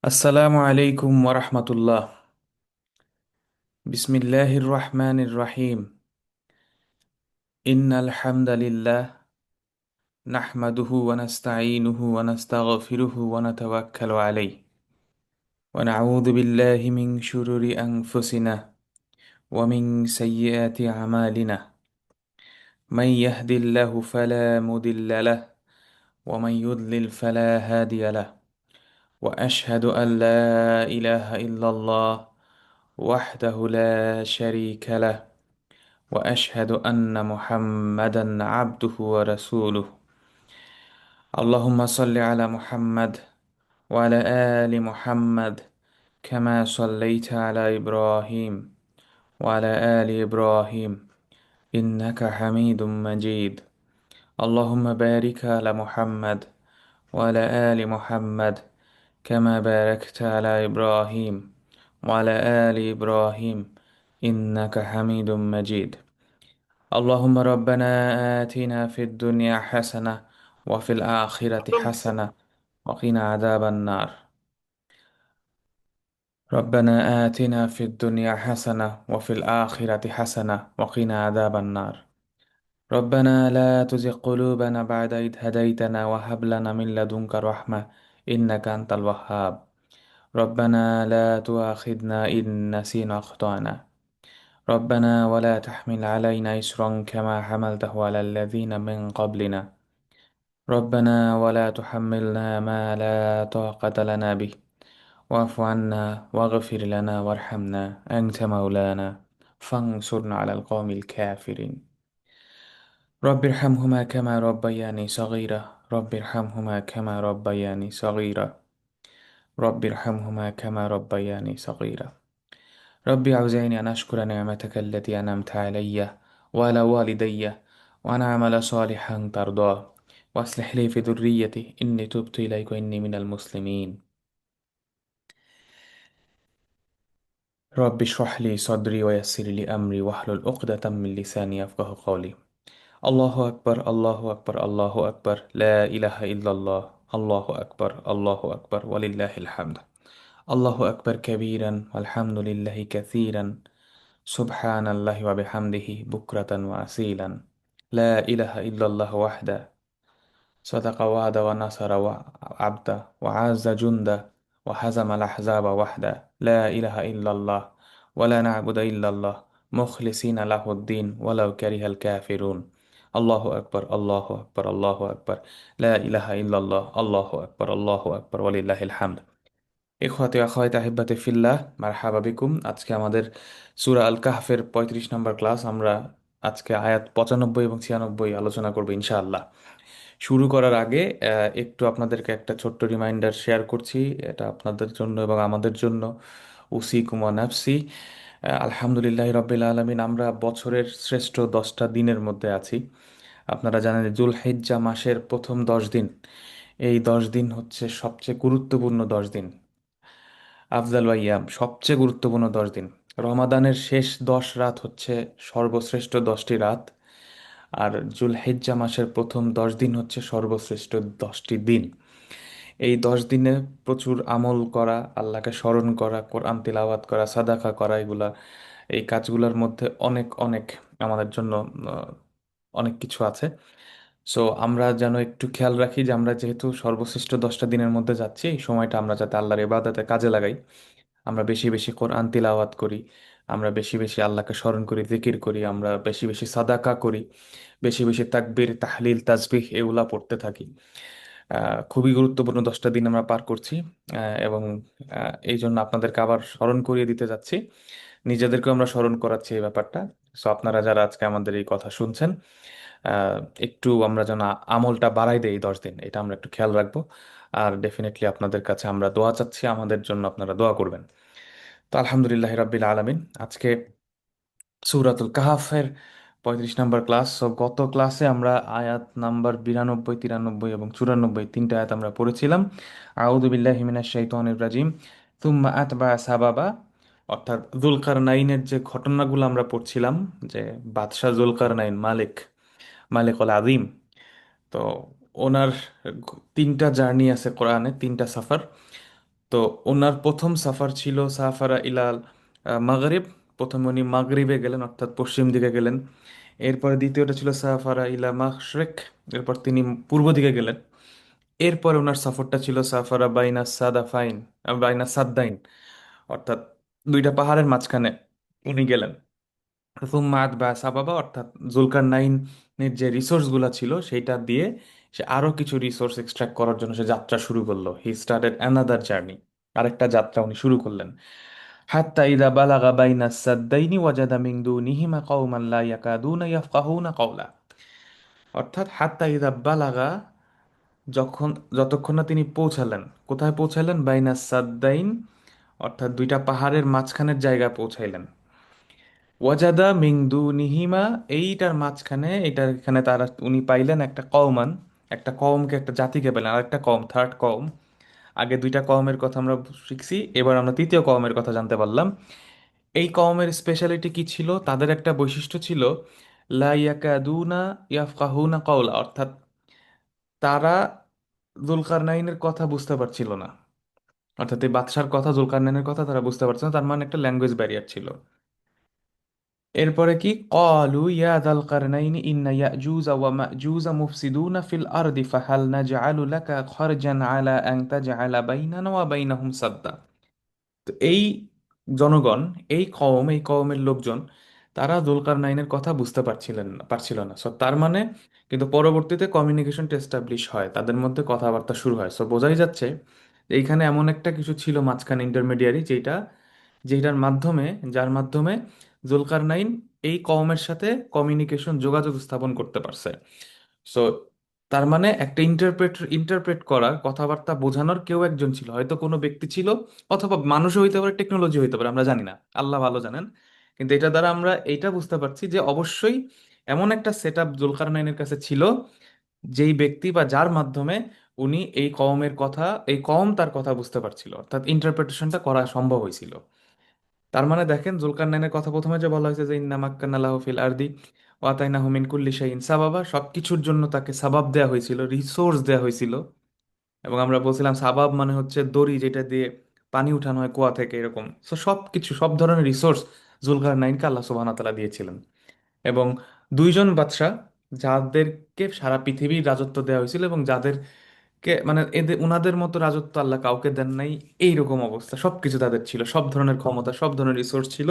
আসসালামু আলাইকুম ওরহমতুল্লাহ। বিসমিল্লাহির রহমানির রহিম। ইন্নাল হামদালিল্লাহ নাহমাদুহু ওয়া নাস্তাঈনুহু ওয়া নাস্তাগফিরুহু ওয়া নাতাওয়াক্কালু আলাইহি ওয়া নাউযু বিল্লাহি মিন শুরুরি আনফুসিনা ওয়া মিন সাইয়্যাতি আমালিনা। মান ইয়াহদিল্লাহু ফালা মুদিল্লা লাহু ওয়া মান ইউদ্লিল ফালা হাদিয়া লাহু ওয়া আশহাদু আন লা ইলাহা ইল্লাল্লাহ ওয়াহদাহু লা শারীকা লাহু واشهد ان محمدا عبده ورسوله. اللهم صل على محمد وعلى ال محمد كما صليت على ابراهيم وعلى ال ابراهيم انك حميد مجيد. اللهم بارك على محمد وعلى ال محمد كما باركت على ابراهيم وعلى ال ابراهيم انك حميد مجيد. اللهم ربنا آتنا في الدنيا حسنة وفي الآخرة حسنة وقنا عذاب النار. ربنا آتنا في الدنيا حسنة وفي الآخرة حسنة وقنا عذاب النار. ربنا لا تزغ قلوبنا بعد إذ هديتنا وهب لنا من لدنك رحمة إنك أنت الوهاب. ربنا لا تؤاخذنا إن نسينا أخطأنا. ربنا ولا تحمل علينا إصرا كما حملته على الذين من قبلنا. ربنا ولا تحملنا ما لا طاقة لنا به واعف عنا واغفر لنا وارحمنا أنت مولانا فانصرنا على القوم الكافرين. رب ارحمهما كما ربياني صغيرا رب ارحمهما كما ربياني صغيرا رب ارحمهما كما ربياني صغيرا. ربي أوزعني أن أشكر نعمتك التي أنعمت علي وعلى والدي وأن أعمل صالحا ترضاه وأصلح لي في ذريتي إني تبت إليك وإني من المسلمين. رب اشرح لي صدري ويسر لي أمري واحلل عقدة من لساني يفقه قولي. الله أكبر الله أكبر الله أكبر لا إله إلا الله. الله أكبر الله أكبر ولله الحمد. الله أكبر كبيرا والحمد لله كثيرا سبحان الله وبحمده بكرة وأصيلا. لا إله إلا الله وحده صدق وعد ونصر عبده وعز جنده وهزم الأحزاب وحده. لا إله إلا الله ولا نعبد إلا الله مخلصين له الدين ولو كره الكافرون. الله أكبر الله أكبر الله أكبر لا إله إلا الله الله أكبر الله أكبر ولله الحمد. ইখওয়াতি আখাওয়াতি আহিব্বাতি ফিল্লাহ, মারহাবা বিকুম। আজকে আমাদের সূরা আল কাহফের 35 নম্বর ক্লাস। আমরা আজকে আয়াত 95 এবং 96 আলোচনা করব ইনশাআল্লাহ। শুরু করার আগে একটু আপনাদেরকে একটা ছোট্ট রিমাইন্ডার শেয়ার করছি। এটা আপনাদের জন্য এবং আমাদের জন্য। উসিকুম ওয়া নাফসি। আলহামদুলিল্লাহ রাব্বিল আলামিন। আমরা বছরের শ্রেষ্ঠ 10টা দিনের মধ্যে আছি। আপনারা জানেন যে জুলহিজ্জা মাসের প্রথম 10 দিন, এই 10 দিন হচ্ছে সবচেয়ে গুরুত্বপূর্ণ 10 দিন। আফজাল ওয়াইয়াম, সবচেয়ে গুরুত্বপূর্ণ 10 দিন। রমাদানের শেষ 10 রাত হচ্ছে সর্বশ্রেষ্ঠ 10টি রাত। আর জুলহিজ্জা মাসের প্রথম 10 দিন হচ্ছে সর্বশ্রেষ্ঠ 10টি দিন। এই 10 দিনে প্রচুর আমল করা, আল্লাহকে স্মরণ করা, কোরআন তিলাওয়াত করা, সাদাকা করা, এগুলা এই কাজগুলোর মধ্যে অনেক অনেক আমাদের জন্য আহ, অনেক কিছু আছে। সো আমরা যেন একটু খেয়াল রাখি যে আমরা যেহেতু সর্বশ্রেষ্ঠ 10টা দিনের মধ্যে যাচ্ছি, এই সময়টা আমরা যাতে আল্লাহর ইবাদতে কাজে লাগাই। আমরা বেশি বেশি কোরআন তিলাওয়াত করি, আমরা বেশি বেশি আল্লাহকে স্মরণ করি, জিকির করি, আমরা বেশি বেশি সাদাকা করি, বেশি বেশি তাকবীর তাহলিল তাসবিহ এগুলা পড়তে থাকি। খুবই গুরুত্বপূর্ণ 10টা দিন আমরা পার করছি। এবং এই জন্য আপনাদেরকে আবার স্মরণ করিয়ে দিতে যাচ্ছি, নিজেদেরকেও আমরা স্মরণ করাচ্ছি এই ব্যাপারটা। সো আপনারা যারা আজকে আমাদের এই কথা শুনছেন, আহ, একটু আমরা যেন আমলটা বাড়াই দেই এই 10 দিন, এটা আমরা একটু খেয়াল রাখবো। আর ডেফিনেটলি আপনাদের কাছে আমরা দোয়া চাচ্ছি, আমাদের জন্য আপনারা দোয়া করবেন। তো আলহামদুলিল্লাহ রাব্বিল আলামিন। আজকে সূরাতুল কাহাফের 35 নম্বর ক্লাস। সো গত ক্লাসে আমরা আয়াত নাম্বার 92, 93 এবং 94 তিনটা আয়াত আমরা পড়েছিলাম। আউযু বিল্লাহি মিনাশ শাইতানির রাজিম। তুম্মা আতবা সাবাবা, অর্থাৎ যুলকারনাইনের যে ঘটনাগুলো আমরা পড়ছিলাম, যে বাদশাহ যুলকারনাইন, মালিক মালিক আল আযীম। তো ওনার তিনটা জার্নি আছে কোরআনে, তিনটা সফর। তো ওনার প্রথম সাফার ছিল সাফারা ইলাল মাগরিব। প্রথমে উনি মাগরিবে গেলেন, অর্থাৎ পশ্চিম দিকে গেলেন। এরপরে দ্বিতীয়টা ছিল সাফারা ইলা মাশরিক, এরপর তিনি পূর্ব দিকে গেলেন। এরপরে ওনার সফরটা ছিল সাফারা বাইনা সাদাফাইন, বাইনা সাদ্দাইন, অর্থাৎ দুইটা পাহাড়ের মাঝখানে উনি গেলেন। সুম্মা আতবা সাবাবা, অর্থাৎ জুলকারনাইনের যে রিসোর্স গুলা ছিল সেইটা দিয়ে সে আরো কিছু রিসোর্স এক্সট্রাক্ট করার জন্য সে যাত্রা শুরু করলো। হি স্টার্টেড অ্যানাদার জার্নি, আরেকটা যাত্রা উনি শুরু করলেন। হাত্তা ইদা বালাগা বাইনা সাদ্দাইনি ওয়াজাদা মিন দুনিহিমা কওমান লা ইয়াকাদুনা ইয়াফকাহুনা কাওলা। অর্থাৎ হাত্তা ইদা বালাগা, যখন, যতক্ষণ না তিনি পৌঁছালেন, কোথায় পৌঁছালেন? বাইনা সাদ্দাইন, অর্থাৎ দুইটা পাহাড়ের মাঝখানের জায়গায় পৌঁছাইলেন। ওয়াজাদা মিংদু নিহিমা, এইটার মাঝখানে, এটার এখানে তারা উনি পাইলেন একটা কওমান, একটা কওমকে, একটা জাতিকে পেলেন, আর একটা কওম, থার্ড কওম। আগে দুইটা কওমের কথা আমরা শিখছি, এবার আমরা তৃতীয় কওমের কথা জানতে পারলাম। এই কওমের স্পেশালিটি কি ছিল? তাদের একটা বৈশিষ্ট্য ছিল লা ইয়াকাদুনা ইয়াফকাহুনা কাওলা, অর্থাৎ তারা জুলকারনাইনের কথা বুঝতে পারছিল না। অর্থাৎ এই বাদশার কথা, জুলকারনাইনের কথা তারা বুঝতে পারছিল না, তার মানে একটা ল্যাঙ্গুয়েজ ব্যারিয়ার ছিল। এরপরে কি, ক্বালু ইয়া যাল কারনাইনি ইন্না ইয়াজুজ ওয়া মাজুজ মুফসিদুনা ফিল আরদি ফাহাল নাজআলু লাকা খরজান আলা আন তাজআলা বাইনানা ওয়া বাইনাহুম সাদ্দা। তো এই জনগণ, এই কওমের লোকজন, তারা জুলকারনাইনের কথা বুঝতে পারছিল না। সো তার মানে, কিন্তু পরবর্তীতে কমিউনিকেশনটা এস্টাবলিশ হয়, তাদের মধ্যে কথাবার্তা শুরু হয়। সো বোঝাই যাচ্ছে যে এইখানে এমন একটা কিছু ছিল মাঝখানে, ইন্টারমিডিয়ারি, যেটার মাধ্যমে, যার মাধ্যমে জুলকারনাইন এই কওমের সাথে কমিউনিকেশন, যোগাযোগ স্থাপন করতে পারছে। সো তার মানে একটা ইন্টারপ্রেট করার, কথাবার্তা বোঝানোর কেউ একজন ছিল, হয়তো কোনো ব্যক্তি ছিল, অথবা মানুষও হইতে পারে, টেকনোলজি হইতে পারে, আমরা জানি না, আল্লাহ ভালো জানেন। কিন্তু এটা দ্বারা আমরা এইটা বুঝতে পারছি যে অবশ্যই এমন একটা সেট আপ জুলকারনাইনের কাছে ছিল, যেই ব্যক্তি বা যার মাধ্যমে উনি এই কওমের কথা, এই কওম তার কথা বুঝতে পারছিল, অর্থাৎ ইন্টারপ্রিটেশনটা করা সম্ভব হয়েছিল। তার মানে দেখেন, জুলকারনাইনের কথা প্রথমে যে বলা হয়েছে যে ইন্না মাক্কানা লাহু ফিল আরদি ওয়া আতাইনাহু মিন কুল্লি শাইইন সাবাবা, সবকিছুর জন্য তাকে সাবাব দেয়া হয়েছিল, রিসোর্স দেয়া হয়েছিল। এবং আমরা বলছিলাম সাবাব মানে হচ্ছে দড়ি, যেটা দিয়ে পানি উঠানো হয় কুয়া থেকে, এরকম। তো সবকিছু, সব ধরনের রিসোর্স জুলকারনাইনকে আল্লাহ সুবহানাহু ওয়া তাআলা দিয়েছিলেন। এবং দুইজন বাদশা, যাদেরকে সারা পৃথিবীর রাজত্ব দেওয়া হয়েছিল, এবং যাদেরকে মানে এদের, উনাদের মতো রাজত্ব আল্লাহ কাউকে দেন নাই, এইরকম অবস্থা, সবকিছু তাদের ছিল, সব ধরনের ক্ষমতা, সব ধরনের রিসোর্স ছিল।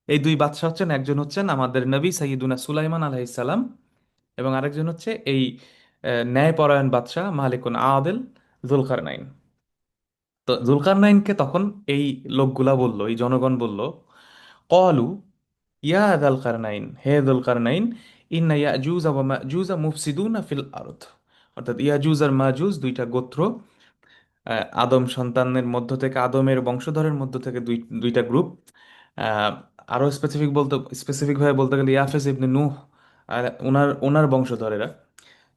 এই দুই বাদশা হচ্ছেন, একজন হচ্ছেন আমাদের নবী সাইয়্যিদুনা সুলাইমান আলাইহিস সালাম, এবং আরেকজন হচ্ছে এই ন্যায়পরায়ণ বাদশাহ মালিকুন আদেল, জুলকারনাইন। তো জুলকারনাইনকে তখন এই লোকগুলা বলল, এই জনগণ বলল, কলু ইয়া দাল কারনাইন, হে দুল কারনাইন, ইন্না ইয়াজুজ ওয়া মাজুজ মুফসিদুনা ফিল আরদ। অর্থাৎ ইয়াজুজ আর মাজুজ দুইটা গোত্র, আদম সন্তানের মধ্য থেকে, আদমের বংশধরের মধ্য থেকে দুইটা গ্রুপ। আহ, আরো স্পেসিফিক ভাবে বলতে গেলে ইয়াফেস ইবনে নূহ আর ওনার ওনার বংশধরেরা,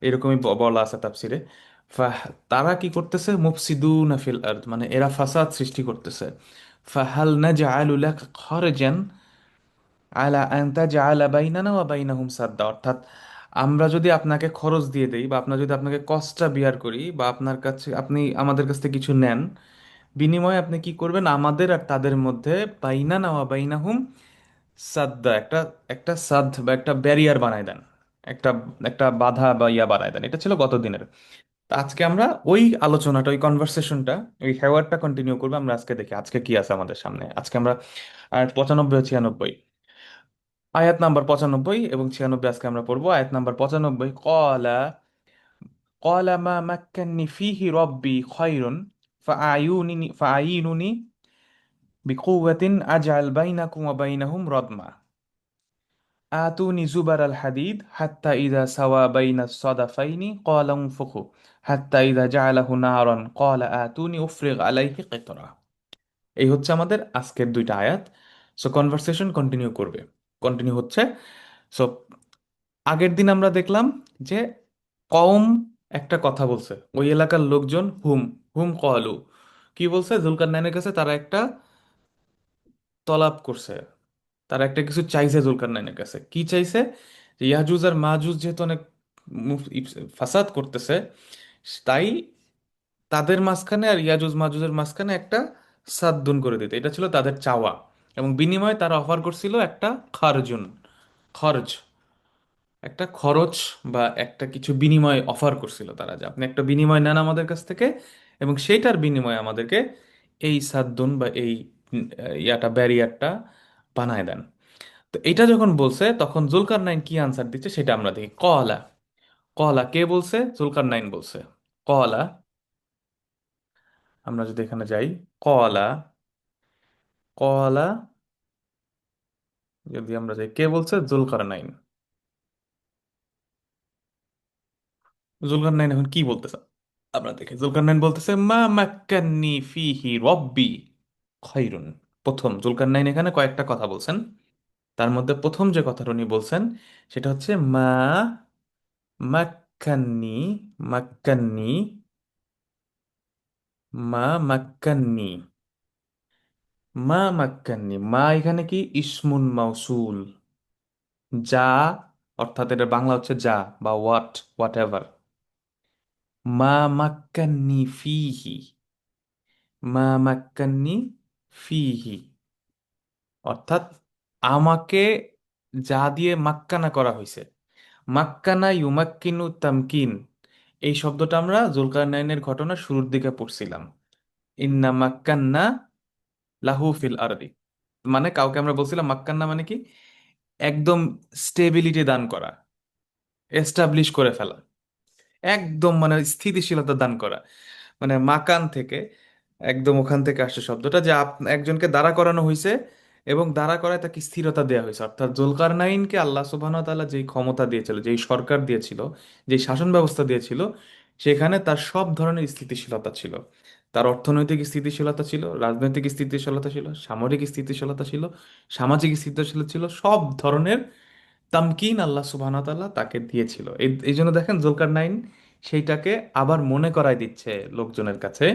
এরকমই বলা আছে তাফসিরে। ফাহ, তারা কি করতেছে? মুফসিদুনা ফিল আরদ, মানে এরা ফাসাদ সৃষ্টি করতেছে। ফাহাল নাজআলু লাকা খরজান আলা আন তাজআলা বাইনানা ওয়া বাইনাহুম সাদ্দা, অর্থাৎ আমরা যদি আপনাকে খরচ দিয়ে দেই, বা আপনার যদি আপনাকে কষ্টটা বিয়ার করি, বা আপনার কাছে, আপনি আমাদের কাছ থেকে কিছু নেন, বিনিময়ে আপনি কি করবেন? আমাদের আর তাদের মধ্যে বাইনানা ওয়া বাইনাহুম সাদ্দা, একটা একটা সাদ বা একটা ব্যারিয়ার বানায় দেন, একটা একটা বাধা বা ইয়া বানায় দেন। এটা ছিল গত দিনের। তো আজকে আমরা ওই আলোচনাটা, ওই কনভারসেশনটা, ওই হেওয়ারটা কন্টিনিউ করবো। আমরা আজকে দেখি আজকে কি আছে আমাদের সামনে। আজকে আমরা আয়াত 95 ও 96, আয়াত নাম্বার 95 এবং 96 আজকে আমরা পড়বো। আয়াত নাম্বার 95, কলা কলা মা মাক্কান্নি ফিহি রব্বি খায়রুন ফাআইনুনি বিকুওয়াতিন আজআল বাইনাকুম ওয়া বাইনাহুম রদমা আতুনি জুবার আল হাদিদ হাত্তা ইদা সাওয়া বাইনা সদাফাইনি ক্বালা উনফুখু হাত্তা ইদা জাআলাহু নারান ক্বালা আতুনি উফরিগ আলাইহি কিতরা। এই হচ্ছে আমাদের আজকের দুইটা আয়াত। সো কনভারসেশন কন্টিনিউ হচ্ছে। সো আগের দিন আমরা দেখলাম যে কওম একটা কথা বলছে, ওই এলাকার লোকজন, হুম হুম কলু, কি বলছে? জুলকারনাইনের কাছে তারা একটা তলাব করছে, তারা একটা কিছু চাইছে জুলকারনাইনের কাছে। কি চাইছে? যে ইয়াজুজ আর মাজুজ যেহেতু অনেক ফাসাদ করতেছে, তাই তাদের মাঝখানে আর ইয়াজুজ মাজুজের মাঝখানে একটা সাদ্দুন করে দিত, এটা ছিল তাদের চাওয়া। এবং বিনিময়ে তারা অফার করছিল একটা খারজুন, খরচ, একটা খরচ বা একটা কিছু বিনিময় অফার করছিল তারা, যে আপনি একটা বিনিময় নেন আমাদের কাছ থেকে এবং সেইটার বিনিময়ে আমাদেরকে এই সাদ্দুন বা এই ইয়াটা ব্যারিয়ারটা বানায় দেন। তো এটা যখন বলছে তখন জুলকারনাইন কি আনসার দিচ্ছে সেটা আমরা দেখি। কলা, কলা কে বলছে? জুলকারনাইন বলছে। কলা, আমরা যদি এখানে যাই, কলা, কলা, যদি আমরা যাই, কে বলছে? জুলকারনাইন। জুলকারনাইন এখন কি বলতেছে আমরা দেখি। জুলকারনাইন বলতেছে মা মাক্কান্নি ফিহি রব্বি খায়রুন। প্রথম জুলকারনাইন এখানে কয়েকটা কথা বলছেন, তার মধ্যে প্রথম যে কথাটা উনি বলছেন সেটা হচ্ছে মা মাক্কান্নি, মাক্কান্নি, মা মাক্কান্নি, মা মাক্কান্নি। মা এখানে কি ইসমুন মাউসুল, যা, অর্থাৎ এটা বাংলা হচ্ছে যা বা হোয়াট, হোয়াট এভার। মা মাক্কান্নি ফিহি, মা মাক্কান্নি ফিহি, অর্থাৎ আমাকে যা দিয়ে মাক্কানা করা হয়েছে। মাক্কানা ইউমাক্কিনু তামকিন, এই শব্দটা আমরা জুলকারনাইনের ঘটনার শুরুর দিকে পড়ছিলাম। ইন্না মাক্কান্না লাহু ফিল আরদি, মানে কাউকে আমরা বলছিলাম মাক্কান্না মানে কি, একদম স্টেবিলিটি দান করা, এস্টাবলিশ করে ফেলা, একদম মানে স্থিতিশীলতা দান করা। মানে মাকান থেকে, একদম ওখান থেকে আসছে শব্দটা, যে একজনকে দাঁড়া করানো হয়েছে এবং দাঁড়া করায় তাকে স্থিরতা দেওয়া হয়েছে। অর্থাৎ জুলকারনাইনকে আল্লাহ সুবহানাহু ওয়া তাআলা যেই ক্ষমতা দিয়েছিল, যেই সরকার দিয়েছিল, যেই শাসন ব্যবস্থা দিয়েছিল, সেখানে তার সব ধরনের স্থিতিশীলতা ছিল। তার অর্থনৈতিক স্থিতিশীলতা ছিল, রাজনৈতিক স্থিতিশীলতা ছিল, সামরিক স্থিতিশীলতা ছিল, সামাজিক স্থিতিশীলতা ছিল, সব ধরনের তামকিন আল্লাহ সুবহানাহু ওয়া তাআলা তাকে দিয়েছিল। এই এই জন্য দেখেন জুলকারনাইন সেইটাকে আবার মনে করাই দিচ্ছে লোকজনের কাছে,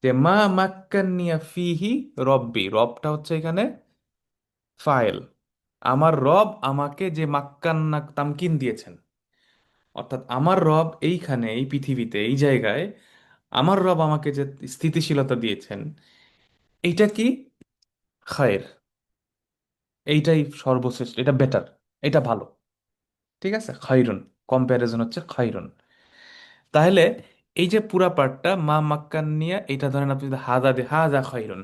যে মা মাক্কান্নিয়া ফিহি রব্বি, রবটা হচ্ছে এখানে ফাইল, আমার রব আমাকে যে মাক্কান্না তামকিন দিয়েছেন, অর্থাৎ আমার রব এইখানে, এই পৃথিবীতে, এই জায়গায় আমার রব আমাকে যে স্থিতিশীলতা দিয়েছেন, এইটা কি খায়ের, এইটাই সর্বশ্রেষ্ঠ, এটা বেটার, এটা ভালো। ঠিক আছে, খাইরুন, কম্প্যারিজন হচ্ছে খাইরুন। তাহলে এই যে পুরা পার্টটা মা মাক্কান নিয়ে, এটা ধরেন আপনি যদি হাদা দিয়ে, হাদা খৈরুন,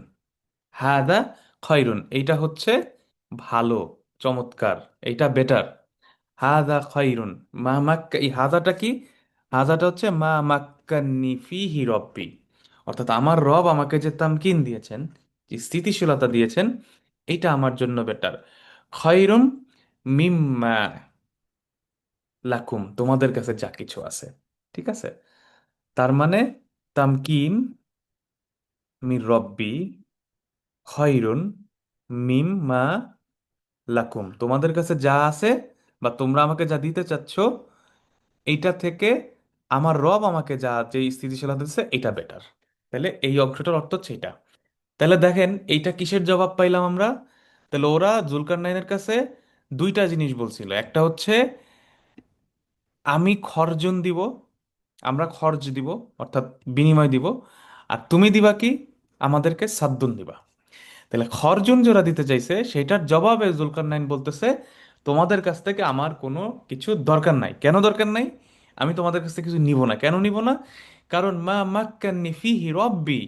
হাদা খৈরুন, এইটা হচ্ছে ভালো, চমৎকার, এইটা বেটার। হাদা খৈরুন, মা মাক্কা, এই হাদাটা কি? হাদাটা হচ্ছে মা মাক্কান্নি ফিহি রব্বি, অর্থাৎ আমার রব আমাকে যে তামকিন দিয়েছেন, যে স্থিতিশীলতা দিয়েছেন, এইটা আমার জন্য বেটার। খৈরুন মিম্মা লাকুম, তোমাদের কাছে যা কিছু আছে। ঠিক আছে, তার মানে তামকিন মির রব্বি খয়রুন মিম্মা লাকুম, তোমাদের কাছে যা আছে বা তোমরা আমাকে যা দিতে চাচ্ছ, এইটা থেকে আমার রব আমাকে যা, যে স্থিতিশীলতা দিচ্ছে, এটা বেটার। তাহলে এই অংশটার অর্থ হচ্ছে এটা। তাহলে দেখেন এইটা কিসের জবাব পাইলাম আমরা। তাহলে ওরা জুলকার নাইনের কাছে দুইটা জিনিস বলছিল, একটা হচ্ছে আমি খরজন দিব, আমরা খরচ দিব, অর্থাৎ বিনিময় দিব, আর তুমি দিবা কি? আমাদেরকে সাদ্দুন দিবা। তাহলে খরচুন যারা দিতে চাইছে সেটার জবাবে জুলকারনাইন বলতেছে তোমাদের কাছ থেকে আমার কোনো কিছু দরকার নাই। কেন দরকার নাই? আমি তোমাদের কাছ থেকে কিছু নিব না। কেন নিব না? কারণ মা মাক্কান্নি ফিহি রব্বি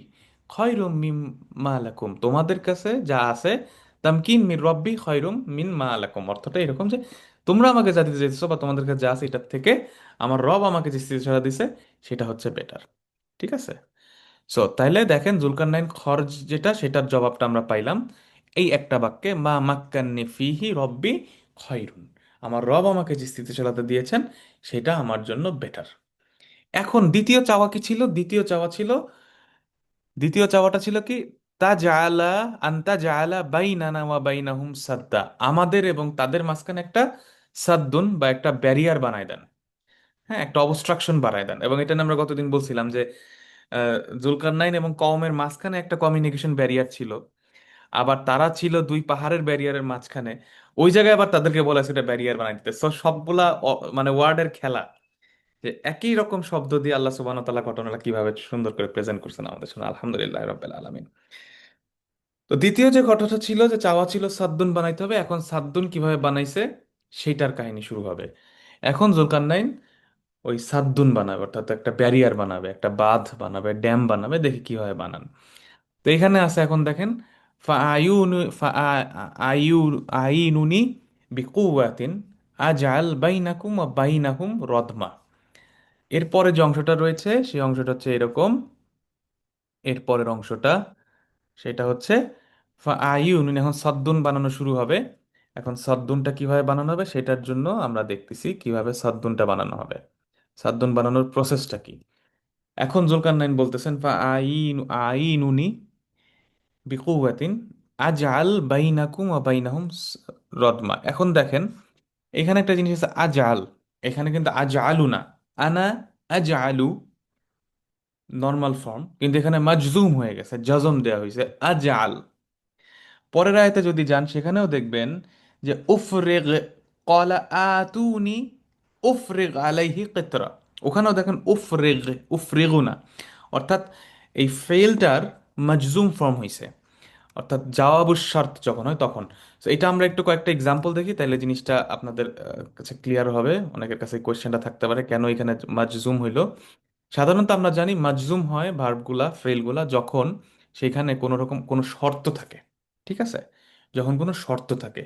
খয়রুম মিন মা লাকুম, তোমাদের কাছে যা আছে, তামকিন মির রব্বি খয়রুম মিন মা লাকুম, অর্থটা এরকম যে তোমরা আমাকে যা দিতে চাইছো বা তোমাদের কাছে যা আছে, এটার থেকে আমার রব আমাকে যে স্থিতিশীলতা দিছে সেটা হচ্ছে বেটার। ঠিক আছে। সো তাইলে দেখেন জুলকারনাইন খরচ যেটা, সেটার জবাবটা আমরা পাইলাম এই একটা বাক্যে, মা মাক্কান্নি ফিহি রব্বি খয়রুন, আমার রব আমাকে যে স্থিতিশীলতা দিয়েছেন সেটা আমার জন্য বেটার। এখন দ্বিতীয় চাওয়া কি ছিল? দ্বিতীয় চাওয়াটা ছিল কি? তা জাআলা, আন্তা জাআলা বাইনানা ওয়া বাইনাহুম সাদ্দা, আমাদের এবং তাদের মাঝখানে একটা সাদ্দুন বা একটা ব্যারিয়ার বানায় দেন। হ্যাঁ, একটা অবস্ট্রাকশন বাড়ায় দেন। এবং এটা নিয়ে আমরা গতদিন বলছিলাম যে জুলকারনাইন এবং কওমের মাঝখানে একটা কমিউনিকেশন ব্যারিয়ার ছিল, আবার তারা ছিল দুই পাহাড়ের ব্যারিয়ারের মাঝখানে। ওই জায়গায় আবার তাদেরকে বলা সেটা ব্যারিয়ার বানাই দিতে। সো সবগুলা মানে ওয়ার্ডের খেলা, যে একই রকম শব্দ দিয়ে আল্লাহ সুবহানাহু ওয়া তাআলা ঘটনাটা কিভাবে সুন্দর করে প্রেজেন্ট করছেন আমাদের সামনে, আলহামদুলিল্লাহ রাব্বিল আলামিন। তো দ্বিতীয় যে ঘটনাটা ছিল, যে চাওয়া ছিল সাদ্দুন বানাইতে হবে, এখন সাদ্দুন কিভাবে বানাইছে সেইটার কাহিনী শুরু হবে। এখন জুলকারনাইন ওই সাদ্দুন বানাবে, অর্থাৎ একটা ব্যারিয়ার বানাবে, একটা বাঁধ বানাবে, ড্যাম বানাবে, দেখি কিভাবে বানান। তো এখানে আছে, এখন দেখেন, ফাআয়ুনু ফাআয়ু আইনুনি বিকুওয়াতিন আজআল বাইনাকুম ওয়া বাইনাহুম রদমা। এরপরে যে অংশটা রয়েছে সেই অংশটা হচ্ছে এরকম। এর পরের অংশটা সেটা হচ্ছে ফাআয়ুন, এখন সদ্দুন বানানো শুরু হবে। এখন সদ্দুনটা কিভাবে বানানো হবে সেটার জন্য আমরা দেখতেছি কিভাবে সদ্দুনটা বানানো হবে, সদ্দুন বানানোর প্রসেসটা কি। এখন জুলকারনাইন বলতেছেন আইনুনি বিকুওয়াতিন আজআল বাইনাকুম ওয়া বাইনাহুম রদমা। এখন দেখেন, এখানে একটা জিনিস আছে আজআল, এখানে কিন্তু আজআলু না, আনা আজআলু নর্মাল ফর্ম, কিন্তু এখানে মাজজুম হয়ে গেছে, জজম দেওয়া হয়েছে আজআল। পরের আয়তে যদি যান সেখানেও দেখবেন যে উফরিগ ক্বালা আতুনি উফরিগ আলাইহি কিতরা, ওখানেও দেখেন উফরিগ, উফরিগু না, অর্থাৎ এই ফেলটার মাজজুম ফর্ম হয়েছে, অর্থাৎ জাওয়াবুশ শর্ত যখন হয় তখন। তো এটা আমরা একটু কয়েকটা এক্সাম্পল দেখি, তাহলে জিনিসটা আপনাদের কাছে ক্লিয়ার হবে। অনেকের কাছে কোয়েশ্চেনটা থাকতে পারে কেন এখানে মাজজুম হইলো। সাধারণত আমরা জানি মাজজুম হয় ভার্বগুলা, ফ্রেলগুলা যখন সেখানে কোনো রকম কোনো শর্ত থাকে, ঠিক আছে? যখন কোনো শর্ত থাকে,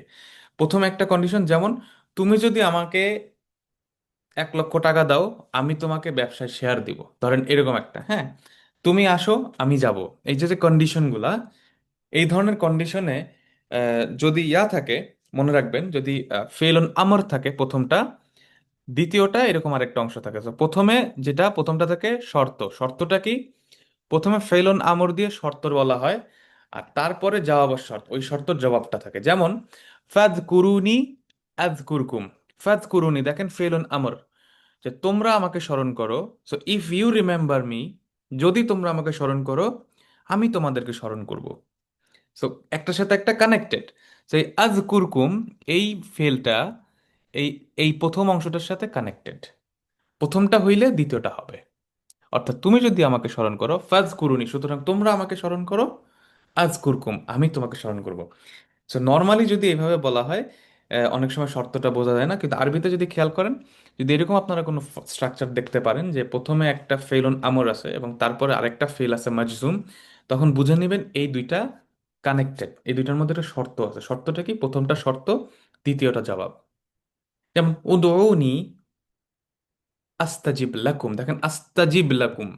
প্রথম একটা কন্ডিশন, যেমন তুমি যদি আমাকে 1 লক্ষ টাকা দাও, আমি তোমাকে ব্যবসায় শেয়ার দিব, ধরেন এরকম একটা, হ্যাঁ, তুমি আসো, আমি যাব। এই যে যে কন্ডিশনগুলা, এই ধরনের কন্ডিশনে যদি ইয়া থাকে, মনে রাখবেন, যদি ফেল অন আমর থাকে প্রথমটা, দ্বিতীয়টা এরকম আরেকটা অংশ থাকে। তো প্রথমে যেটা প্রথমটা থাকে শর্ত, শর্তটা কি? প্রথমে ফেল অন আমর দিয়ে শর্ত বলা হয়, আর তারপরে জবাব শর্ত, ওই শর্তর জবাবটা থাকে। যেমন ফাদ কুরুনি আযকুরকুম। ফাদ কুরুনি দেখেন ফেল অন আমর, যে তোমরা আমাকে স্মরণ করো। So if you remember me, যদি তোমরা আমাকে স্মরণ করো, আমি তোমাদেরকে স্মরণ করব। সো একটার সাথে একটা কানেক্টেড। সেই আযকুরকুম, এই ফেলটা এই এই প্রথম অংশটার সাথে কানেক্টেড, প্রথমটা হইলে দ্বিতীয়টা হবে। অর্থাৎ তুমি যদি আমাকে স্মরণ করো, ফাজ কুরুনি, সুতরাং তোমরা আমাকে স্মরণ করো, আজ কুরকুম, আমি তোমাকে স্মরণ করব। সো নর্মালি যদি এইভাবে বলা হয়, অনেক সময় শর্তটা বোঝা যায় না, কিন্তু আরবিতে যদি খেয়াল করেন, যদি এরকম আপনারা কোনো স্ট্রাকচার দেখতে পারেন যে প্রথমে একটা ফেল অন আমর আছে এবং তারপরে আরেকটা ফেল আছে মাজজুম, তখন বুঝে নেবেন এই দুইটা কানেক্টেড, এই দুইটার মধ্যে একটা শর্ত আছে। শর্তটা কি? প্রথমটা শর্ত, দ্বিতীয়টা জবাব। যেমন উদউনি আস্তাজিব লাকুম, দেখেন আস্তাজিব লাকুম,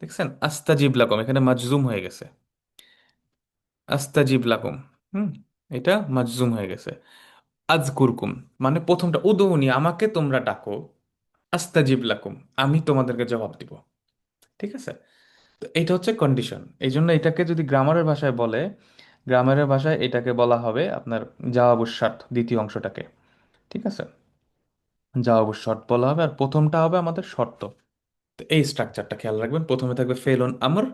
দেখছেন আস্তাজিব লাকুম, এখানে মাজজুম হয়ে গেছে, আস্তাজিব লাকুম। হুম, এটা মাজজুম হয়ে গেছে। আজকুরকুম, মানে প্রথমটা উদৌনি, আমাকে তোমরা ডাকো, আস্তাজিব লাকুম, আমি তোমাদেরকে জবাব দিব, ঠিক আছে? তো এটা হচ্ছে কন্ডিশন। এই জন্য এটাকে যদি গ্রামারের ভাষায় বলে, গ্রামারের ভাষায় এটাকে বলা হবে আপনার জবাবুশ শর্ত, দ্বিতীয় অংশটাকে, ঠিক আছে? জবাবুশ শর্ত বলা হবে, আর প্রথমটা হবে আমাদের শর্ত। তো এই স্ট্রাকচারটা খেয়াল রাখবেন, প্রথমে থাকবে ফেলন আমর,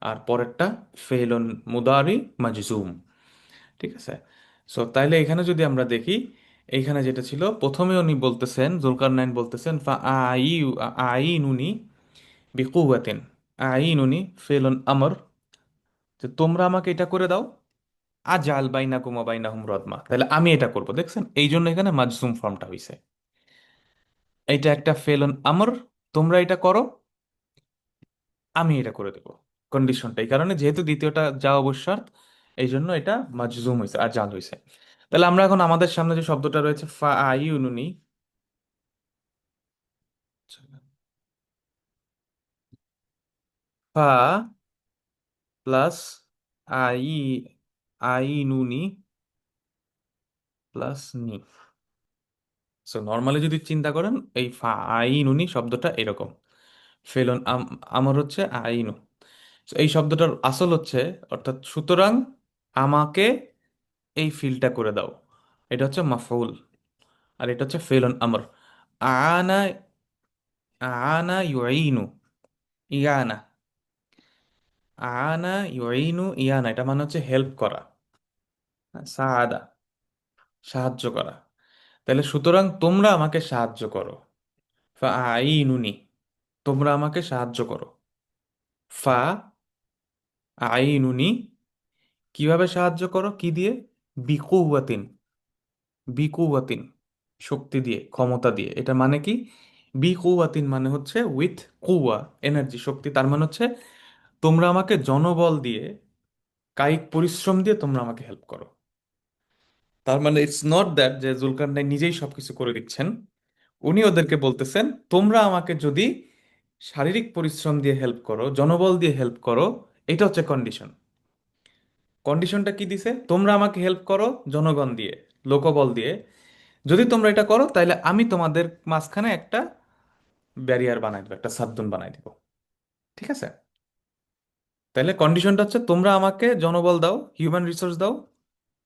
আর পরেরটা ফেলন মুদারি মাজজুম, ঠিক আছে? সো তাইলে এখানে যদি আমরা দেখি, এইখানে যেটা ছিল, প্রথমে উনি বলতেছেন, জুলকারনাইন বলতেছেন ফা আইনুনি বিকুওয়াতিন, আইনুনি ফেলন আমর, যে তোমরা আমাকে এটা করে দাও, আজাল বাইনাকুম ওয়া বাইনাহুম রদমা, তাহলে আমি এটা করব, দেখছেন? এই জন্য এখানে মাজজুম ফর্মটা হইছে। এইটা একটা ফেলন আমর, তোমরা এটা করো, আমি এটা করে দেবো। কন্ডিশনটা এই কারণে, যেহেতু দ্বিতীয়টা যা অবশ্যার্থ, এই জন্য এটা মাজজুম হয়েছে আর জাল হয়েছে। তাহলে আমরা এখন আমাদের সামনে যে শব্দটা রয়েছে ফা আইউনুনি, ফা প্লাস আই, আইনুনি প্লাস নি। সো নর্মালি যদি চিন্তা করেন, এই ফা আইনুনি শব্দটা এরকম, ফেলন আমর হচ্ছে আইনু। So এই শব্দটার আসল হচ্ছে, অর্থাৎ সুতরাং আমাকে এই ফিলটা করে দাও, এটা হচ্ছে মাফউল, আর এটা হচ্ছে ফেলন আমর। আনা, আনা ইউইনু, ইয়ানা, আনা ইউইনু ইয়ানা, এটা মানে হচ্ছে হেল্প করা, সাহাদা, সাহায্য করা। তাহলে সুতরাং তোমরা আমাকে সাহায্য করো, ফাআইনুনি, তোমরা আমাকে সাহায্য করো। ফা আইনুনি, কিভাবে সাহায্য করো, কি দিয়ে? বিকুওয়াতিন, বিকুওয়াতিন, শক্তি দিয়ে, ক্ষমতা দিয়ে। এটা মানে কি? বিকুওয়াতিন মানে হচ্ছে উইথ কুয়া, এনার্জি, শক্তি। তার মানে হচ্ছে তোমরা আমাকে জনবল দিয়ে, কায়িক পরিশ্রম দিয়ে তোমরা আমাকে হেল্প করো। তার মানে ইটস নট দ্যাট যে জুলকারনাইন নিজেই সবকিছু করে দিচ্ছেন। উনি ওদেরকে বলতেছেন তোমরা আমাকে যদি শারীরিক পরিশ্রম দিয়ে হেল্প করো, জনবল দিয়ে হেল্প করো, এটা হচ্ছে কন্ডিশন। কন্ডিশনটা কি দিছে? তোমরা আমাকে হেল্প করো জনগণ দিয়ে, লোকবল দিয়ে। যদি তোমরা এটা করো তাহলে আমি তোমাদের মাঝখানে একটা ব্যারিয়ার বানাই দেবো, একটা সাদ্দুন বানাই দেবো। ঠিক আছে? তাহলে কন্ডিশনটা হচ্ছে তোমরা আমাকে জনবল দাও, হিউম্যান রিসোর্স দাও,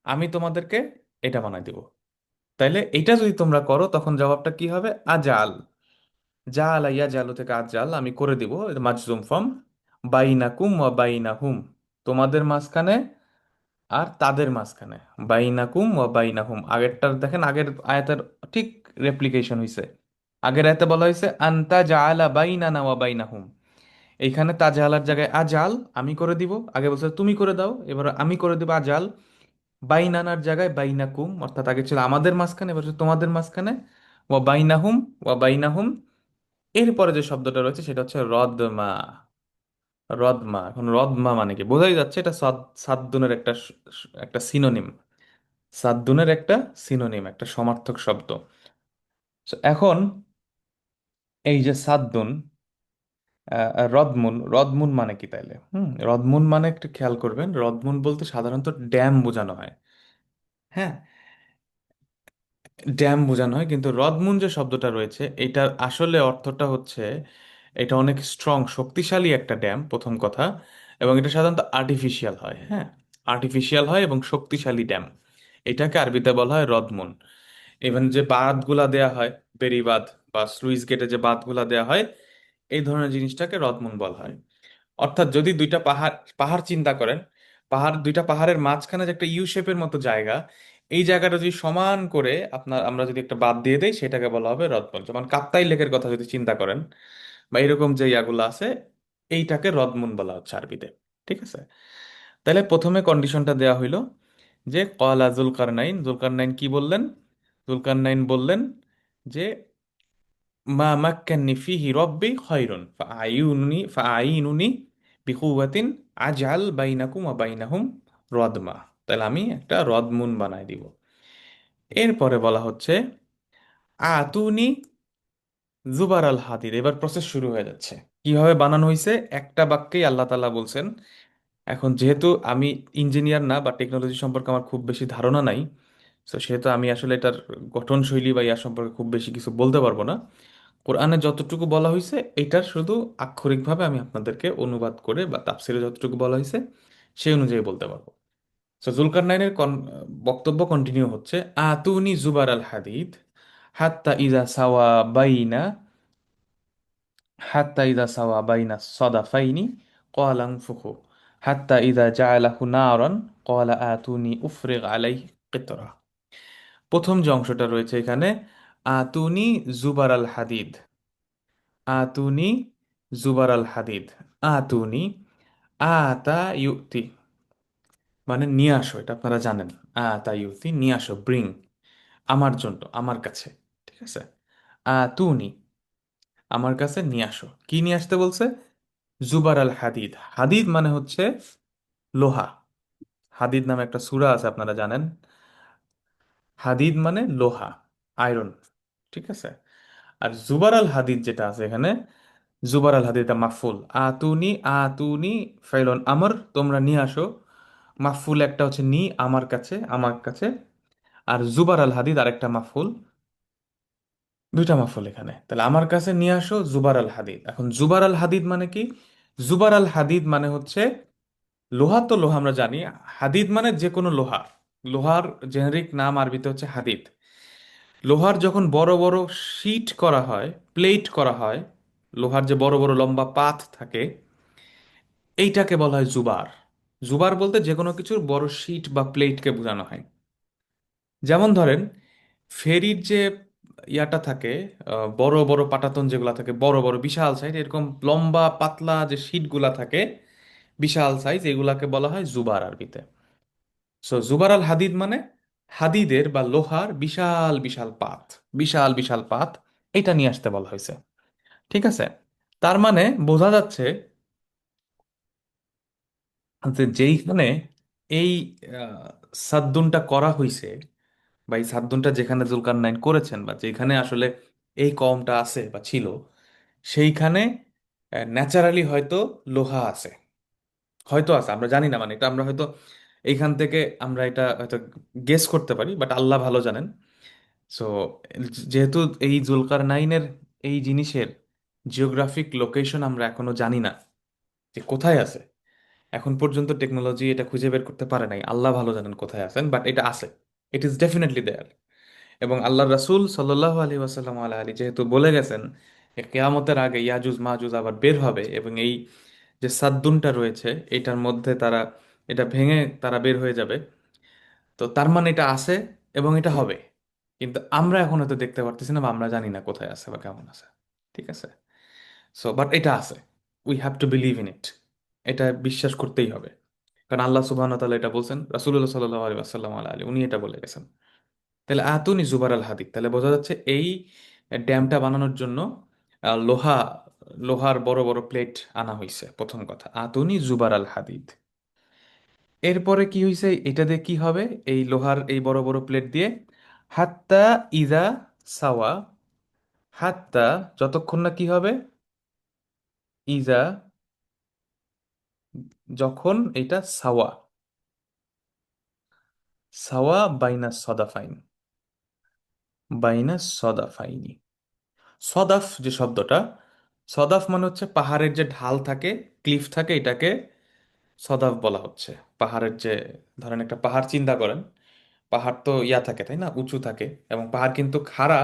আমি তোমাদেরকে এটা বানাই দেবো। তাইলে এটা যদি তোমরা করো তখন জবাবটা কি হবে? আজাল। জাল ইয়া জালু থেকে আজাল, আমি করে দিব, মাজজুম ফর্ম। বাইনাকুম ওয়া বাইনাহুম, তোমাদের মাঝখানে আর তাদের মাঝখানে। বাইনাকুম ওয়া বাইনাহুম, আগেরটার দেখেন, আগের আয়াতের ঠিক রেপ্লিকেশন হইছে। আগের আয়াতে বলা হয়েছে আনতা জাআলা বাইনানা ওয়া বাইনাহুম, এইখানে তাজআলার জায়গায় আজাল, আমি করে দিব। আগে বলছে তুমি করে দাও, এবার আমি করে দিব আজাল। বাইনানার জায়গায় বাইনাকুম, অর্থাৎ আগে ছিল আমাদের মাঝখানে, এবার হচ্ছে তোমাদের মাঝখানে। ওয়া বাইনাহুম, ওয়া বাইনাহুম, এরপরে যে শব্দটা রয়েছে সেটা হচ্ছে রদমা। রদমা, এখন রদমা মানে কি বোঝাই যাচ্ছে, এটা সাদ্দুনের একটা একটা সিনোনিম। সাদ্দুনের একটা সিনোনিম, একটা সমার্থক শব্দ। So, এখন এই যে সাদ্দুন, রদমুন, রদমুন মানে কি তাইলে? রদমুন মানে একটু খেয়াল করবেন, রদমুন বলতে সাধারণত ড্যাম বোঝানো হয়। হ্যাঁ, ড্যাম বোঝানো হয়, কিন্তু রদমুন যে শব্দটা রয়েছে এটার আসলে অর্থটা হচ্ছে এটা অনেক স্ট্রং, শক্তিশালী একটা ড্যাম, প্রথম কথা। এবং এটা সাধারণত আর্টিফিশিয়াল হয়। হ্যাঁ, আর্টিফিশিয়াল হয় এবং শক্তিশালী ড্যাম, এটাকে আরবিতে বলা হয় রদমুন। ইভেন যে বাঁধগুলা দেয়া হয়, বেড়িবাঁধ বা স্লুইস গেটে যে বাঁধগুলা দেয়া হয়, এই ধরনের জিনিসটাকে রদমুন বলা হয়। অর্থাৎ যদি দুইটা পাহাড় পাহাড় চিন্তা করেন, দুইটা পাহাড়ের মাঝখানে যে একটা ইউ শেপের মতো জায়গা, এই জায়গাটা যদি সমান করে আমরা যদি একটা বাদ দিয়ে দেই, সেটাকে বলা হবে রদমুন। যেমন কাপ্তাই লেকের কথা যদি চিন্তা করেন, বা এরকম যে ইয়াগুলো আছে, এইটাকে রদমুন বলা হচ্ছে আরবিতে। ঠিক আছে? তাহলে প্রথমে কন্ডিশনটা দেয়া হইলো যে কলা জুলকারনাইন, জুলকারনাইন কি বললেন? জুলকারনাইন বললেন যে মা মাক্কান্নি ফিহি রব্বি খায়রুন ফাআইনুনি বিকুওয়াতিন আজআল বাইনাকুম ওয়া বাইনাহুম রদমা, তাহলে আমি একটা রদমুন বানাই দিব। এরপরে বলা হচ্ছে আতুনি জুবার আল হাদিদ, এবার প্রসেস শুরু হয়ে যাচ্ছে। কিভাবে বানানো হয়েছে একটা বাক্যেই আল্লাহ তাআলা বলছেন। এখন যেহেতু আমি ইঞ্জিনিয়ার না বা টেকনোলজি সম্পর্কে আমার খুব বেশি ধারণা নাই, তো সেহেতু আমি আসলে এটার গঠনশৈলী বা ইয়া সম্পর্কে খুব বেশি কিছু বলতে পারবো না। কোরআনে যতটুকু বলা হয়েছে এটার শুধু আক্ষরিকভাবে আমি আপনাদেরকে অনুবাদ করে, বা তাফসিরে যতটুকু বলা হয়েছে সেই অনুযায়ী বলতে পারবো। তো জুলকারনাইনের বক্তব্য কন্টিনিউ হচ্ছে, আতুনি জুবার আল হাদিদ হাত্তা ইজা সাওয়া বাইনা, হাত্তা ইজা সাওয়া বাইনা সদাফাইনি ক্বালা আনফুখু হাত্তা ইজা জাআলাহু নারান ক্বালা আতুনি উফরিগ আলাইহি কিতরা। প্রথম যে অংশটা রয়েছে এখানে, আতুনি জুবার আল হাদিদ, আতুনি জুবার আল হাদিদ, আতুনি, আতা ইউতি মানে নিয়ে আসো, এটা আপনারা জানেন। আতা ইউতি, নিয়ে আসো, ব্রিং, আমার জন্য, আমার কাছে। ঠিক আছে? আতুনি, আমার কাছে নিয়ে আসো। কি নিয়ে আসতে বলছে? জুবার আল হাদিদ, হাদিদ মানে হচ্ছে লোহা। হাদিদ নামে একটা সূরা আছে, আপনারা জানেন। হাদিদ মানে লোহা, আয়রন। ঠিক আছে? আর জুবার আল হাদিদ যেটা আছে এখানে, জুবার আল হাদিদ এটা মাফুল। আতুনি, আতুনি ফাইলন আমর, তোমরা নিয়ে আসো। মাফুল একটা হচ্ছে নি, আমার কাছে, আমার কাছে। আর জুবার আল হাদিদ আরেকটা মাফুল, দুইটা মাফুল এখানে। তাহলে আমার কাছে নিয়ে আসো জুবার আল হাদিদ। এখন জুবার আল হাদিদ মানে কি? জুবার আল হাদিদ মানে হচ্ছে লোহা, তো লোহা আমরা জানি। হাদিদ মানে যে কোনো লোহা, লোহার জেনারিক নাম আরবিতে হচ্ছে হাদিদ। লোহার যখন বড় বড় শীট করা হয়, প্লেট করা হয়, লোহার যে বড় বড় লম্বা পাত থাকে, এইটাকে বলা হয় জুবার। জুবার বলতে যে কোনো কিছুর বড় শীট বা প্লেটকে বোঝানো হয়। যেমন ধরেন ফেরির যে ইয়াটা থাকে, বড় বড় পাটাতন যেগুলা থাকে, বড় বড় বিশাল সাইজ, এরকম লম্বা পাতলা যে শীটগুলা থাকে বিশাল সাইজ, এগুলাকে বলা হয় জুবার আরবিতে। সো জুবার আল হাদিদ মানে হাদিদের বা লোহার বিশাল বিশাল পাত, বিশাল বিশাল পাত, এটা নিয়ে আসতে বলা হয়েছে। ঠিক আছে, তার মানে বোঝা যাচ্ছে যে যেইখানে এই আহ, সাদ্দুনটা করা হয়েছে, বা এই সাদ্দুনটা যেখানে জুলকারনাইন করেছেন, বা যেখানে আসলে এই কওমটা আছে বা ছিল, সেইখানে ন্যাচারালি হয়তো লোহা আছে, হয়তো আছে, আমরা জানি না, মানে এটা আমরা হয়তো এইখান থেকে আমরা এটা হয়তো গেস করতে পারি, বাট আল্লাহ ভালো জানেন। সো যেহেতু এই জুলকারনাইনের এই জিনিসের জিওগ্রাফিক লোকেশন আমরা এখনো জানি না যে কোথায় আছে, এখন পর্যন্ত টেকনোলজি এটা খুঁজে বের করতে পারে নাই, আল্লাহ ভালো জানেন কোথায় আছেন, বাট এটা আছে, ইট ইজ ডেফিনেটলি দেয়ার। এবং আল্লাহ রাসূল সাল্লাল্লাহু আলাইহি ওয়াসাল্লাম আলী যেহেতু বলে গেছেন যে কেয়ামতের আগে ইয়াজুজ মাজুজ আবার বের হবে, এবং এই যে সাদ্দুনটা রয়েছে এটার মধ্যে তারা, এটা ভেঙে তারা বের হয়ে যাবে, তো তার মানে এটা আছে এবং এটা হবে। কিন্তু আমরা এখন হয়তো দেখতে পারতেছি না, বা আমরা জানি না কোথায় আছে বা কেমন আছে। ঠিক আছে, সো বাট এটা আছে, we have to believe in it, এটা বিশ্বাস করতেই হবে। কারণ আল্লাহ সুবহানাহু ওয়া তাআলা এটা বলছেন, রাসূলুল্লাহ সাল্লাল্লাহু আলাইহি ওয়াসাল্লাম উনি এটা বলে গেছেন। তাহলে আতুনি জুবার আল হাদিদ, তাহলে বোঝা যাচ্ছে এই ড্যামটা বানানোর জন্য লোহা, লোহার বড় বড় প্লেট আনা হয়েছে, প্রথম কথা আতুনি জুবার আল হাদিদ। এরপরে কি হয়েছে, এটা দিয়ে কি হবে, এই লোহার এই বড় বড় প্লেট দিয়ে, হাত্তা ইদা সাওয়া, হাত্তা যতক্ষণ না কি হবে, ইজা যখন এটা সাওয়া, সাওয়া বাইনা সদাফাইন, বাইনা সদাফাইনি। সদাফ যে শব্দটা, সদাফ মানে হচ্ছে পাহাড়ের যে ঢাল থাকে, ক্লিফ থাকে, এটাকে সদাফ বলা হচ্ছে। পাহাড়ের যে, ধরেন একটা পাহাড় চিন্তা করেন, পাহাড় তো ইয়া থাকে তাই না, উঁচু থাকে, এবং পাহাড় কিন্তু খাড়া,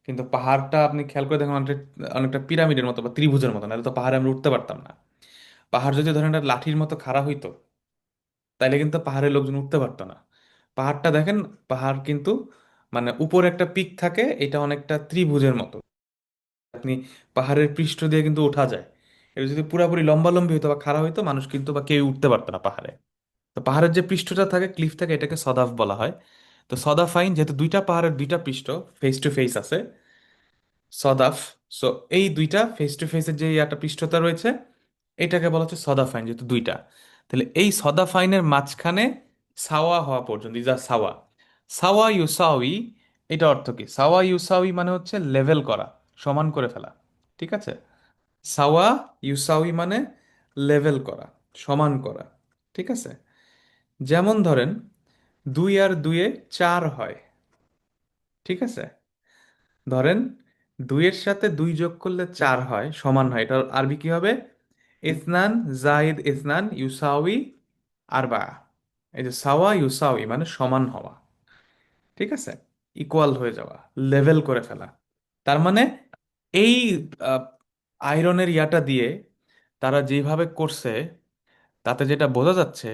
কিন্তু পাহাড়টা আপনি খেয়াল করে দেখুন অনেকটা, অনেকটা পিরামিডের মতো বা ত্রিভুজের মতো, নাহলে তো পাহাড়ে আমরা উঠতে পারতাম না। পাহাড় যদি ধরেন একটা লাঠির মতো খাড়া হইতো, তাইলে কিন্তু পাহাড়ের লোকজন উঠতে পারতো না। পাহাড়টা দেখেন, পাহাড় কিন্তু মানে উপরে একটা পিক থাকে, এটা অনেকটা ত্রিভুজের মতো, আপনি পাহাড়ের পৃষ্ঠ দিয়ে কিন্তু ওঠা যায়। এটা যদি পুরাপুরি লম্বালম্বি হতো বা খাড়া হইতো, মানুষ কিন্তু বা কেউ উঠতে পারতো না পাহাড়ে। তো পাহাড়ের যে পৃষ্ঠটা থাকে, ক্লিফ থাকে, এটাকে সদাফ বলা হয়। তো সদাফাইন যেহেতু দুইটা পাহাড়ের দুইটা পৃষ্ঠ ফেস টু ফেস আছে, সদাফ, সো এই দুইটা ফেস টু ফেসের যে একটা পৃষ্ঠতা রয়েছে, এটাকে বলা হচ্ছে সদাফাইন, যেহেতু দুইটা। তাহলে এই সদাফাইনের মাঝখানে সাওয়া হওয়া পর্যন্ত, ইজা সাওয়া, সাওয়া ইউসাউই, এটা অর্থ কি, সাওয়া ইউসাউই মানে হচ্ছে লেভেল করা, সমান করে ফেলা। ঠিক আছে, সাওয়া ইউসাউই মানে লেভেল করা, সমান করা। ঠিক আছে, যেমন ধরেন দুই আর দুইয়ে চার হয়। ঠিক আছে, ধরেন দুইয়ের সাথে দুই যোগ করলে চার হয়, সমান হয়, এটা আরবি কি হবে, ইসনান জাইদ ইসনান ইউসাউই আরবা। এই যে সাওয়া ইউসাউই মানে সমান হওয়া। ঠিক আছে, ইকুয়াল হয়ে যাওয়া, লেভেল করে ফেলা। তার মানে এই আয়রনের ইয়াটা দিয়ে তারা যেভাবে করছে, তাতে যেটা বোঝা যাচ্ছে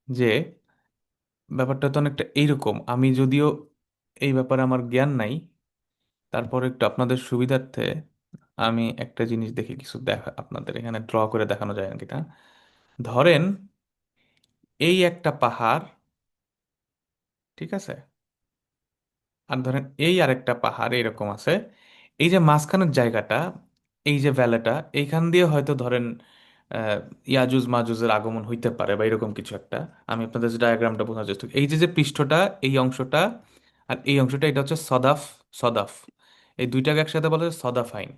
যে ব্যাপারটা তো অনেকটা এইরকম, আমি যদিও এই ব্যাপারে আমার জ্ঞান নাই, তারপর একটু আপনাদের সুবিধার্থে আমি একটা জিনিস দেখি, কিছু দেখা আপনাদের এখানে ড্র করে দেখানো যায় কিনা। ধরেন এই একটা পাহাড়, ঠিক আছে, আর ধরেন এই আরেকটা পাহাড় এরকম আছে, এই যে মাঝখানের জায়গাটা, এই যে ভ্যালিটা, এইখান দিয়ে হয়তো ধরেন আহ, ইয়াজুজ মাজুজের আগমন হইতে পারে বা এরকম কিছু একটা। আমি আপনাদের যে ডায়াগ্রামটা বোঝার চেষ্টা করি, এই যে যে পৃষ্ঠটা, এই অংশটা আর এই অংশটা, এটা হচ্ছে সদাফ, সদাফ, এই দুইটাকে একসাথে বলা হয় সদাফাইন।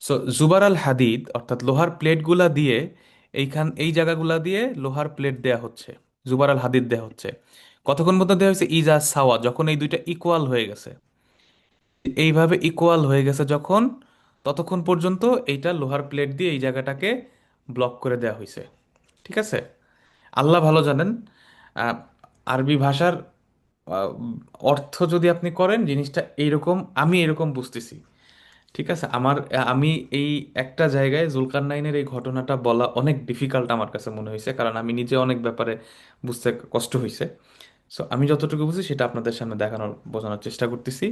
সো জুবার আল হাদিদ অর্থাৎ লোহার প্লেটগুলা দিয়ে, এই জায়গাগুলা দিয়ে লোহার প্লেট দেয়া হচ্ছে, জুবার আল হাদিদ দেয়া হচ্ছে। কতক্ষণ মধ্যে দেওয়া হয়েছে, ইজা সাওয়া, যখন এই দুইটা ইকুয়াল হয়ে গেছে, এইভাবে ইকুয়াল হয়ে গেছে যখন, ততক্ষণ পর্যন্ত এইটা লোহার প্লেট দিয়ে এই জায়গাটাকে ব্লক করে দেওয়া হয়েছে। ঠিক আছে, আল্লাহ ভালো জানেন আহ, আরবি ভাষার আহ, অর্থ যদি আপনি করেন জিনিসটা এইরকম, আমি এরকম বুঝতেছি। ঠিক আছে, আমি এই একটা জায়গায় জুলকারনাইনের এই ঘটনাটা বলা অনেক ডিফিকাল্ট আমার কাছে মনে হয়েছে, কারণ আমি নিজে অনেক ব্যাপারে বুঝতে কষ্ট হয়েছে। সো আমি যতটুকু বুঝি সেটা আপনাদের সামনে দেখানোর বোঝানোর চেষ্টা করতেছি।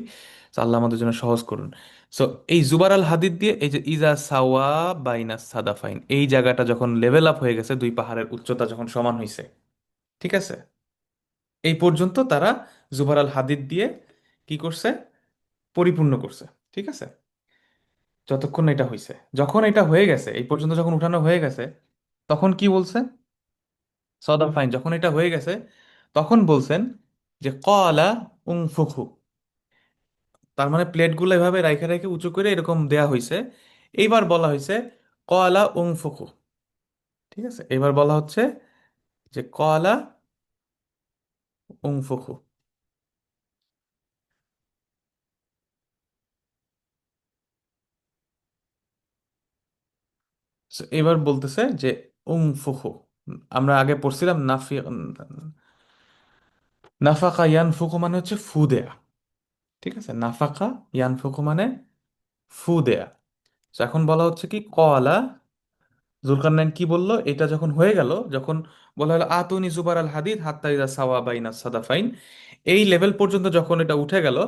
So, আল্লাহ আমাদের জন্য সহজ করুন। সো এই জুবার আল হাদিদ দিয়ে এই যে ইজা সাওয়া বাইনা সাদাফাইন, এই জায়গাটা যখন লেভেল আপ হয়ে গেছে, দুই পাহাড়ের উচ্চতা যখন সমান হয়েছে, ঠিক আছে, এই পর্যন্ত তারা জুবার আল হাদিদ দিয়ে কি করছে, পরিপূর্ণ করছে, ঠিক আছে। যতক্ষণ না এটা হয়েছে, যখন এটা হয়ে গেছে, এই পর্যন্ত যখন উঠানো হয়ে গেছে, তখন কি বলছে, সদা ফাইন, যখন এটা হয়ে গেছে তখন বলছেন যে কলা উংফুখু। তার মানে প্লেটগুলো এভাবে রাইখে রাইখে উঁচু করে এরকম দেয়া হয়েছে। এইবার বলা হয়েছে কলা উংফুখু, ঠিক আছে, এবার বলা হচ্ছে যে কলা উংফুখু। So, এবার বলতেছে যে উংফুখু। আমরা আগে পড়ছিলাম নাফাকা ইয়ানফুকু মানে হচ্ছে ফু দেয়া, ঠিক আছে, নাফাকা ইয়ানফুকু মানে ফু দেয়া। So, এখন বলা হচ্ছে কি কলা, জুলকারনাইন কি বলল, এটা যখন হয়ে গেল, যখন বলা হলো আতুনি জুবার আল হাদিদ হাত্তা ইদা সাওয়া বাইনা সাদাফাইন, এই লেভেল পর্যন্ত যখন এটা উঠে গেল,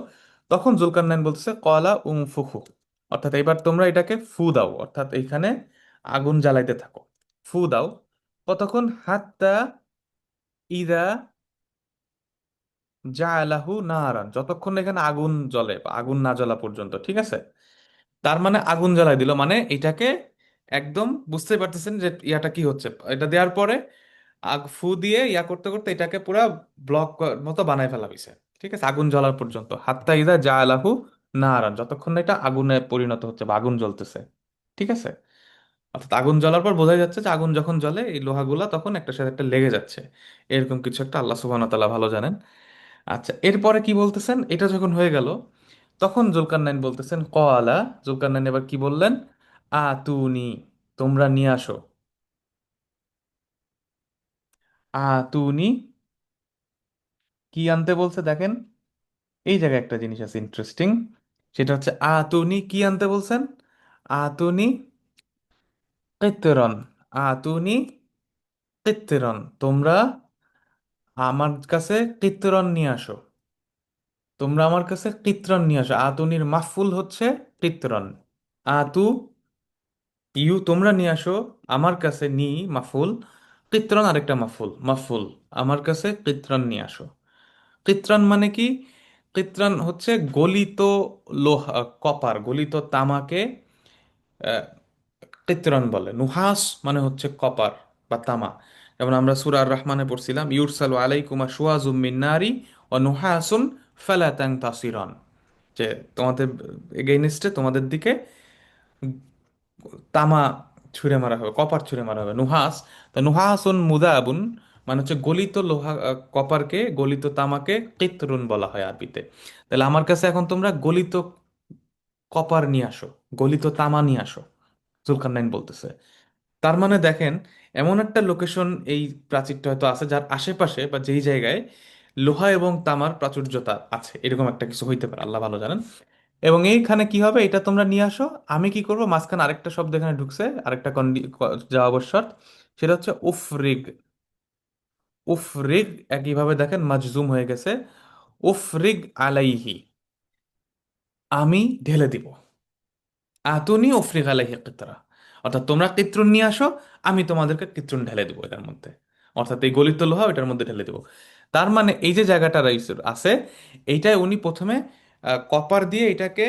তখন জুলকারনাইন বলতেছে কলা ফুখু, অর্থাৎ এবার তোমরা এটাকে ফু দাও, অর্থাৎ এইখানে আগুন জ্বালাইতে থাকো, ফু দাও। কতক্ষণ, হাত্তা ইদা জালাহু নারান, যতক্ষণ না এখানে আগুন জ্বলে বা আগুন না জ্বলা পর্যন্ত, ঠিক আছে। তার মানে আগুন জ্বালাই দিল, মানে এটাকে একদম বুঝতে পারতেছেন যে ইয়াটা কি হচ্ছে, এটা দেওয়ার পরে আগ ফু দিয়ে ইয়া করতে করতে এটাকে পুরা ব্লক মতো বানায় ফেলা হয়েছে, ঠিক আছে, আগুন জ্বলার পর্যন্ত, হাত্তা ইদা জালাহু নারান, যতক্ষণ না এটা আগুনে পরিণত হচ্ছে বা আগুন জ্বলতেছে, ঠিক আছে। অর্থাৎ আগুন জ্বলার পর বোঝা যাচ্ছে যে আগুন যখন জ্বলে এই লোহাগুলা তখন একটার সাথে একটা লেগে যাচ্ছে, এরকম কিছু একটা, আল্লাহ সুবহানাহু ওয়া তাআলা ভালো জানেন। আচ্ছা, এরপরে কি বলতেছেন, এটা যখন হয়ে গেল, তখন জুলকারনাইন বলতেছেন কআলা, জুলকারনাইন এবার কি বললেন, আতুনি, তোমরা নিয়ে আসো, আতুনি, কি আনতে বলছে দেখেন, এই জায়গায় একটা জিনিস আছে ইন্টারেস্টিং, সেটা হচ্ছে আতুনি কি আনতে বলছেন, আতুনি কিতরন, আতুনি কিতরন, তোমরা আমার কাছে কিতরন নিয়ে আসো, তোমরা আমার কাছে কিতরন নিয়ে আসো। আতুনির মাফুল হচ্ছে কিতরন, আতু ইউ তোমরা নিয়ে আসো, আমার কাছে নি মাফুল, কিত্রন আরেকটা মাফুল, মাফুল, আমার কাছে কিত্রন নিয়ে আসো। কিত্রন মানে কি, কিত্রন হচ্ছে গলিত লোহা, কপার, গলিত তামাকে আহ, কিত্রন বলে। নুহাস মানে হচ্ছে কপার বা তামা। যেমন আমরা সূরা আর রহমানে পড়ছিলাম, ইউরসালু আলাইকুমা শুওয়াজুম মিন নারি ওয়া নুহাসুন ফালা তানতাসিরান, যে তোমাদের এগেইনস্টে, তোমাদের দিকে তামা ছুঁড়ে মারা হবে, কপার ছুঁড়ে মারা হবে, নুহাস। তা নুহাসুন মুদাবুন মানে হচ্ছে গলিত লোহা, কপারকে, গলিত তামাকে কিতরুন বলা হয় আরবিতে। তাহলে আমার কাছে এখন তোমরা গলিত কপার নিয়ে আসো, গলিত তামা নিয়ে আসো, জুলকারনাইন বলতেছে। তার মানে দেখেন, এমন একটা লোকেশন এই প্রাচীরটা হয়তো আছে যার আশেপাশে বা যেই জায়গায় লোহা এবং তামার প্রাচুর্যতা আছে, এরকম একটা কিছু হইতে পারে, আল্লাহ ভালো জানেন। এবং এইখানে কি হবে, এটা তোমরা নিয়ে আসো, আমি কি করব, মাঝখানে আরেকটা শব্দ এখানে ঢুকছে, আরেকটা জবাব শর্ত, সেটা হচ্ছে উফরিগ। উফরিগ একইভাবে দেখেন মাজজুম হয়ে গেছে, উফরিগ আলাইহি, আমি ঢেলে দিব, আতুনি উফরিগ আলাইহি কিতরা, অর্থাৎ তোমরা কিত্রুন নিয়ে আসো, আমি তোমাদেরকে কিত্রুন ঢেলে দিব এটার মধ্যে, অর্থাৎ এই গলিত লোহা এটার মধ্যে ঢেলে দিব। তার মানে এই যে জায়গাটা আছে, এইটাই উনি প্রথমে কপার দিয়ে এটাকে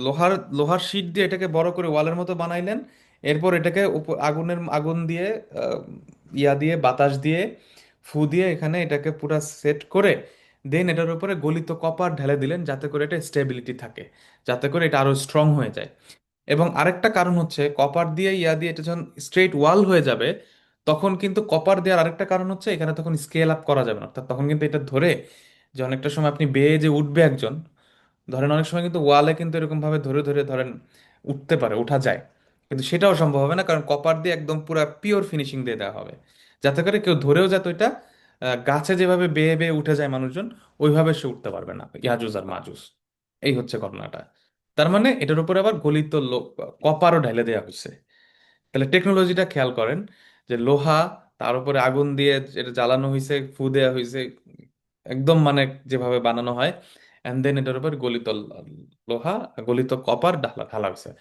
লোহার লোহার শিট দিয়ে এটাকে বড় করে ওয়ালের মতো বানাইলেন। এরপর এটাকে আগুন দিয়ে আহ, ইয়া দিয়ে বাতাস দিয়ে ফু দিয়ে এখানে এটাকে পুরা সেট করে দেন এটার উপরে গলিত কপার ঢেলে দিলেন, যাতে করে এটা স্টেবিলিটি থাকে, যাতে করে এটা আরো স্ট্রং হয়ে যায়। এবং আরেকটা কারণ হচ্ছে কপার দিয়ে ইয়া দিয়ে এটা যখন স্ট্রেট ওয়াল হয়ে যাবে, তখন কিন্তু কপার দেওয়ার আরেকটা কারণ হচ্ছে এখানে তখন স্কেল আপ করা যাবে না, অর্থাৎ তখন কিন্তু এটা ধরে যে অনেকটা সময় আপনি বেয়ে যে উঠবে একজন, ধরেন অনেক সময় কিন্তু ওয়ালে কিন্তু এরকম ভাবে ধরে ধরে ধরেন উঠতে পারে, উঠা যায়, কিন্তু সেটাও সম্ভব হবে না, কারণ কপার দিয়ে একদম পুরো পিওর ফিনিশিং দিয়ে দেওয়া হবে, যাতে করে কেউ ধরেও যাতে ওইটা গাছে যেভাবে বেয়ে বেয়ে উঠে যায় মানুষজন, ওইভাবে সে উঠতে পারবে না, ইয়াজুজ আর মাজুজ। এই হচ্ছে ঘটনাটা। তার মানে এটার উপরে আবার গলিত কপারও ঢেলে দেওয়া হয়েছে। তাহলে টেকনোলজিটা খেয়াল করেন, যে লোহা, তার উপরে আগুন দিয়ে এটা জ্বালানো হয়েছে, ফু দেওয়া হয়েছে, একদম মানে যেভাবে বানানো হয়, এন্ড দেন এটার উপর গলিত লোহা, গলিত কপার ঢালা ঢালা হয়েছে।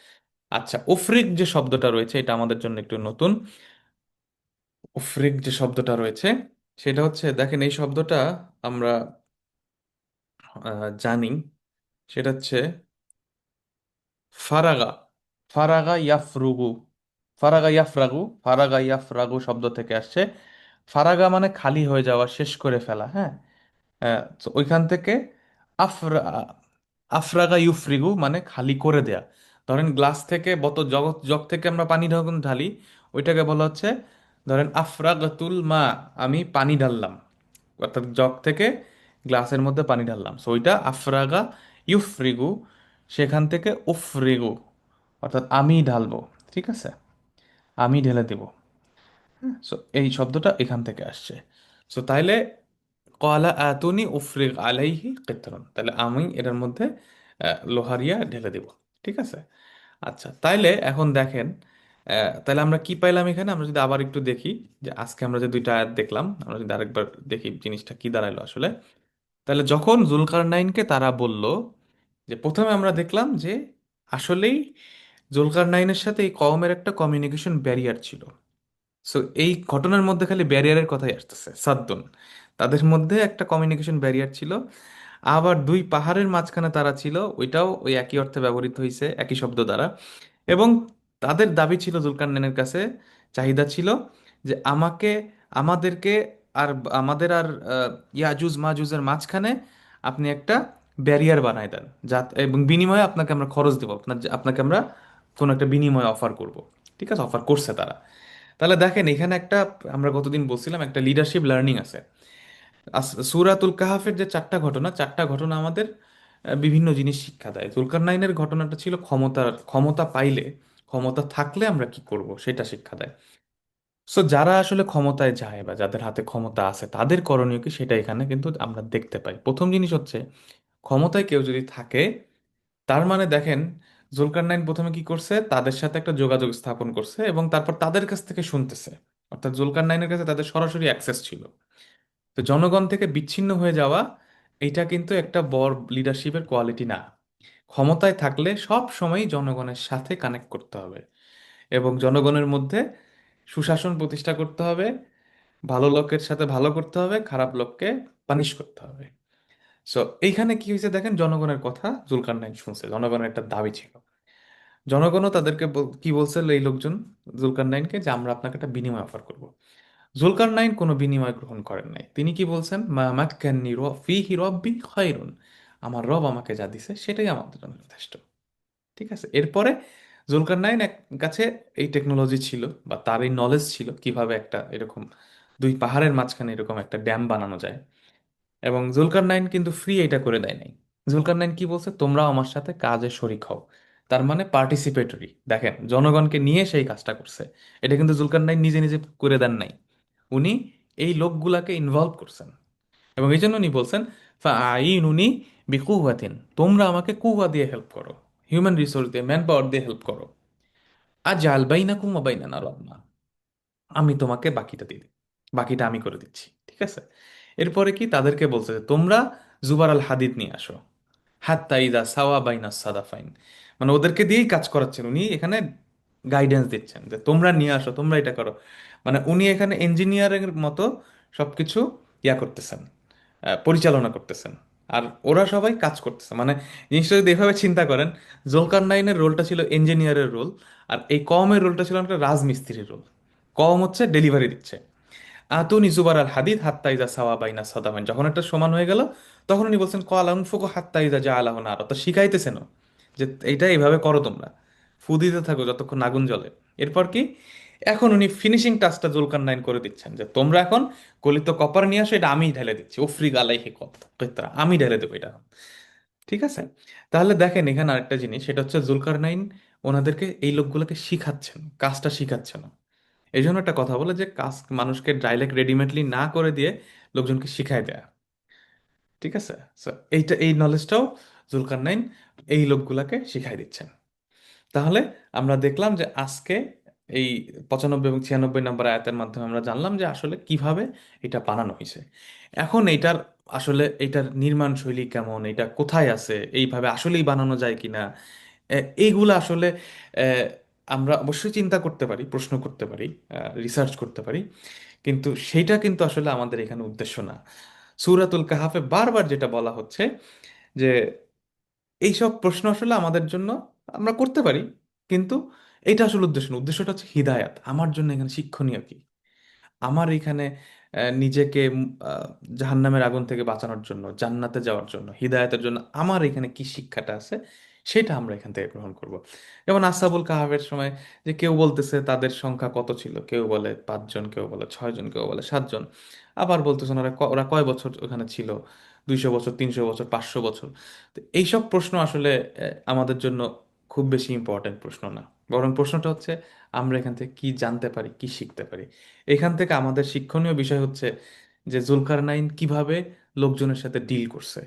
আচ্ছা, উফরিক যে শব্দটা রয়েছে এটা আমাদের জন্য একটু নতুন। উফরিক যে শব্দটা রয়েছে সেটা হচ্ছে, দেখেন এই শব্দটা আমরা জানি, সেটা হচ্ছে ফারাগা। ফারাগা ইয়াফরুগু, ফারাগা ইয়াফরাগু, ফারাগা ইয়াফরাগু শব্দ থেকে আসছে। ফারাগা মানে খালি হয়ে যাওয়া, শেষ করে ফেলা, হ্যাঁ। তো ওইখান থেকে আফরা আফরাগা ইউফরিগু মানে খালি করে দেয়া। ধরেন গ্লাস থেকে বোতল, জগ জগ থেকে আমরা পানি যখন ঢালি, ওইটাকে বলা হচ্ছে, ধরেন আফরাগাতুল মা, আমি পানি ঢাললাম, অর্থাৎ জগ থেকে গ্লাসের মধ্যে পানি ঢাললাম, সো ওইটা আফরাগা ইউফরিগু। সেখান থেকে উফরিগু, অর্থাৎ আমি ঢালবো, ঠিক আছে, আমি ঢেলে দেব। সো এই শব্দটা এখান থেকে আসছে। সো তাইলে কলা আতুনি উফরিগ আলাইহি কিতরন, তাহলে আমি এটার মধ্যে লোহারিয়া ঢেলে দেব, ঠিক আছে। আচ্ছা, তাইলে এখন দেখেন, তাহলে আমরা কি পাইলাম এখানে, আমরা যদি আবার একটু দেখি, যে আজকে আমরা যে দুইটা আয়াত দেখলাম, আমরা যদি আরেকবার দেখি জিনিসটা কি দাঁড়াইলো আসলে। তাহলে যখন জুলকারনাইনকে তারা বলল, যে প্রথমে আমরা দেখলাম যে আসলেই জুলকারনাইনের সাথে এই কওমের একটা কমিউনিকেশন ব্যারিয়ার ছিল। সো এই ঘটনার মধ্যে খালি ব্যারিয়ারের কথাই আসতেছে, সাদ্দুন, তাদের মধ্যে একটা কমিউনিকেশন ব্যারিয়ার ছিল। আবার দুই পাহাড়ের মাঝখানে তারা ছিল, ওইটাও ওই একই অর্থে ব্যবহৃত হয়েছে, একই শব্দ দ্বারা। এবং তাদের দাবি ছিল, জুলকারনাইনের কাছে চাহিদা ছিল, যে আমাদেরকে আর আমাদের আর ইয়াজুজ মাজুজের মাঝখানে আপনি একটা ব্যারিয়ার বানায় দেন, যাতে, এবং বিনিময়ে আপনাকে আমরা খরচ দেবো, আপনাকে আমরা কোনো একটা বিনিময় অফার করব। ঠিক আছে, অফার করছে তারা। তাহলে দেখেন এখানে একটা, আমরা গতদিন বলছিলাম একটা লিডারশিপ লার্নিং আছে। সূরাতুল কাহাফের যে চারটা ঘটনা, চারটা ঘটনা আমাদের বিভিন্ন জিনিস শিক্ষা দেয়। জুলকারনাইনের ঘটনাটা ছিল ক্ষমতা পাইলে, ক্ষমতা থাকলে আমরা কি করব সেটা শিক্ষা দেয়। সো যারা আসলে ক্ষমতায় যায় বা যাদের হাতে ক্ষমতা আছে তাদের করণীয় কি সেটা এখানে কিন্তু আমরা দেখতে পাই। প্রথম জিনিস হচ্ছে, ক্ষমতায় কেউ যদি থাকে, তার মানে দেখেন, জুলকারনাইন প্রথমে কি করছে, তাদের সাথে একটা যোগাযোগ স্থাপন করছে এবং তারপর তাদের কাছ থেকে শুনতেছে। অর্থাৎ জুলকারনাইনের কাছে তাদের সরাসরি অ্যাক্সেস ছিল। তো জনগণ থেকে বিচ্ছিন্ন হয়ে যাওয়া, এটা কিন্তু একটা বড় লিডারশিপের কোয়ালিটি না। ক্ষমতায় থাকলে সব সময় জনগণের সাথে কানেক্ট করতে হবে এবং জনগণের মধ্যে সুশাসন প্রতিষ্ঠা করতে হবে, ভালো লোকের সাথে ভালো করতে হবে, খারাপ লোককে পানিশ করতে হবে। সো এইখানে কি হয়েছে দেখেন, জনগণের কথা জুলকারনাইন শুনছে, জনগণের একটা দাবি ছিল। জনগণও তাদেরকে কি বলছে এই লোকজন, জুলকারনাইনকে, যে আমরা আপনাকে একটা বিনিময় অফার করব। জুলকারনাইন কোনো বিনিময় গ্রহণ করেন নাই। তিনি কি বলছেন, মা মাক্কান্নি ফিহি রব্বি খায়রুন, আমার রব আমাকে যা দিছে সেটাই আমাদের জন্য যথেষ্ট। ঠিক আছে। এরপরে জুলকারনাইন কাছে এই টেকনোলজি ছিল, বা তার এই নলেজ ছিল কিভাবে একটা এরকম দুই পাহাড়ের মাঝখানে এরকম একটা ড্যাম বানানো যায়। এবং জুলকারনাইন কিন্তু ফ্রি এটা করে দেয় নাই। জুলকারনাইন কি বলছে, তোমরাও আমার সাথে কাজে শরিক হও। তার মানে পার্টিসিপেটরি, দেখেন জনগণকে নিয়ে সেই কাজটা করছে। এটা কিন্তু জুলকারনাইন নিজে নিজে করে দেন নাই, উনি এই লোকগুলাকে ইনভলভ করছেন। এবং এই জন্য উনি বলছেন, ফাআইনুনি বিকুওয়াতিন, তোমরা আমাকে কুওয়া দিয়ে হেল্প করো, হিউম্যান রিসোর্স দিয়ে, ম্যান পাওয়ার দিয়ে হেল্প করো। আজআল বাইনাকুম ওয়া বাইনানা রাহমা, আমি তোমাকে বাকিটা দিয়ে দিই, বাকিটা আমি করে দিচ্ছি, ঠিক আছে। এরপরে কি তাদেরকে বলছে যে তোমরা জুবার আল হাদিদ নিয়ে আসো, হাত্তা ইদা সাওয়া বাইনা সাদাফাইন, মানে ওদেরকে দিয়েই কাজ করাচ্ছেন উনি, এখানে গাইডেন্স দিচ্ছেন যে তোমরা নিয়ে আসো, তোমরা এটা করো। মানে উনি এখানে ইঞ্জিনিয়ারের মতো সবকিছু ইয়া করতেছেন, পরিচালনা করতেছেন, আর ওরা সবাই কাজ করতেছে। মানে জিনিসটা যদি এভাবে চিন্তা করেন, জুলকার নাইনের রোলটা ছিল ইঞ্জিনিয়ারের রোল, আর এই কওমের রোলটা ছিল একটা রাজমিস্ত্রির রোল। কওম হচ্ছে ডেলিভারি দিচ্ছে। আতুনি জুবার আল হাদিদ হাত্তা ইজা সাওয়া বাইনা সাদামাইন, যখন একটা সমান হয়ে গেল, তখন উনি বলছেন কল আনফুকু হাত্তা ইজা জা আলাহ নার, অর্থাৎ শিখাইতেছেন যে এইটা এইভাবে করো তোমরা, ফু দিতে থাকো যতক্ষণ আগুন জ্বলে। এরপর কি, এখন উনি ফিনিশিং টাচটা জুলকার নাইন করে দিচ্ছেন, যে তোমরা এখন গলিত কপার নিয়ে আসো, এটা আমি ঢেলে দিচ্ছি, উফরিগ আলাইহি কিতরা, আমি ঢেলে দেবো এটা। ঠিক আছে। তাহলে দেখেন এখানে আরেকটা জিনিস, সেটা হচ্ছে জুলকার নাইন ওনাদেরকে, এই লোকগুলোকে শিখাচ্ছেন, কাজটা শিখাচ্ছেন। এই জন্য একটা কথা বলে যে কাজ মানুষকে ডাইরেক্ট রেডিমেডলি না করে দিয়ে লোকজনকে শিখায় দেয়া। ঠিক আছে। So, এই নলেজটাও জুলকারনাইন এই লোকগুলাকে শিখাই দিচ্ছেন। তাহলে আমরা দেখলাম যে আজকে এই 95 এবং 96 নম্বর আয়াতের মাধ্যমে আমরা জানলাম যে আসলে কিভাবে এটা বানানো হয়েছে। এখন এইটার আসলে এটার নির্মাণ শৈলী কেমন, এটা কোথায় আছে, এইভাবে আসলেই বানানো যায় কিনা, এইগুলো আসলে আহ, আমরা অবশ্যই চিন্তা করতে পারি, প্রশ্ন করতে পারি, রিসার্চ করতে পারি, কিন্তু সেইটা কিন্তু আসলে আমাদের এখানে উদ্দেশ্য না। সূরাতুল কাহাফে বারবার যেটা বলা হচ্ছে যে এইসব প্রশ্ন আসলে আমাদের জন্য আমরা করতে পারি, কিন্তু এটা আসলে উদ্দেশ্য না। উদ্দেশ্যটা হচ্ছে হিদায়াত। আমার জন্য এখানে শিক্ষণীয় কি, আমার এখানে নিজেকে জাহান্নামের আগুন থেকে বাঁচানোর জন্য, জান্নাতে যাওয়ার জন্য, হিদায়াতের জন্য আমার এখানে কি শিক্ষাটা আছে, সেটা আমরা এখান থেকে গ্রহণ করব। যেমন আসহাবুল কাহাফের সময় যে কেউ বলতেছে তাদের সংখ্যা কত ছিল, কেউ বলে 5 জন, কেউ বলে 6 জন, কেউ বলে 7 জন, আবার বলতেছেন ওরা কয় বছর ওখানে ছিল, 200 বছর, 300 বছর, 500 বছর। তো এইসব প্রশ্ন আসলে আমাদের জন্য খুব বেশি ইম্পর্টেন্ট প্রশ্ন না। বরং প্রশ্নটা হচ্ছে আমরা এখান থেকে কি জানতে পারি, কি শিখতে পারি। এখান থেকে আমাদের শিক্ষণীয় বিষয় হচ্ছে যে জুলকারনাইন কিভাবে লোকজনের সাথে ডিল করছে,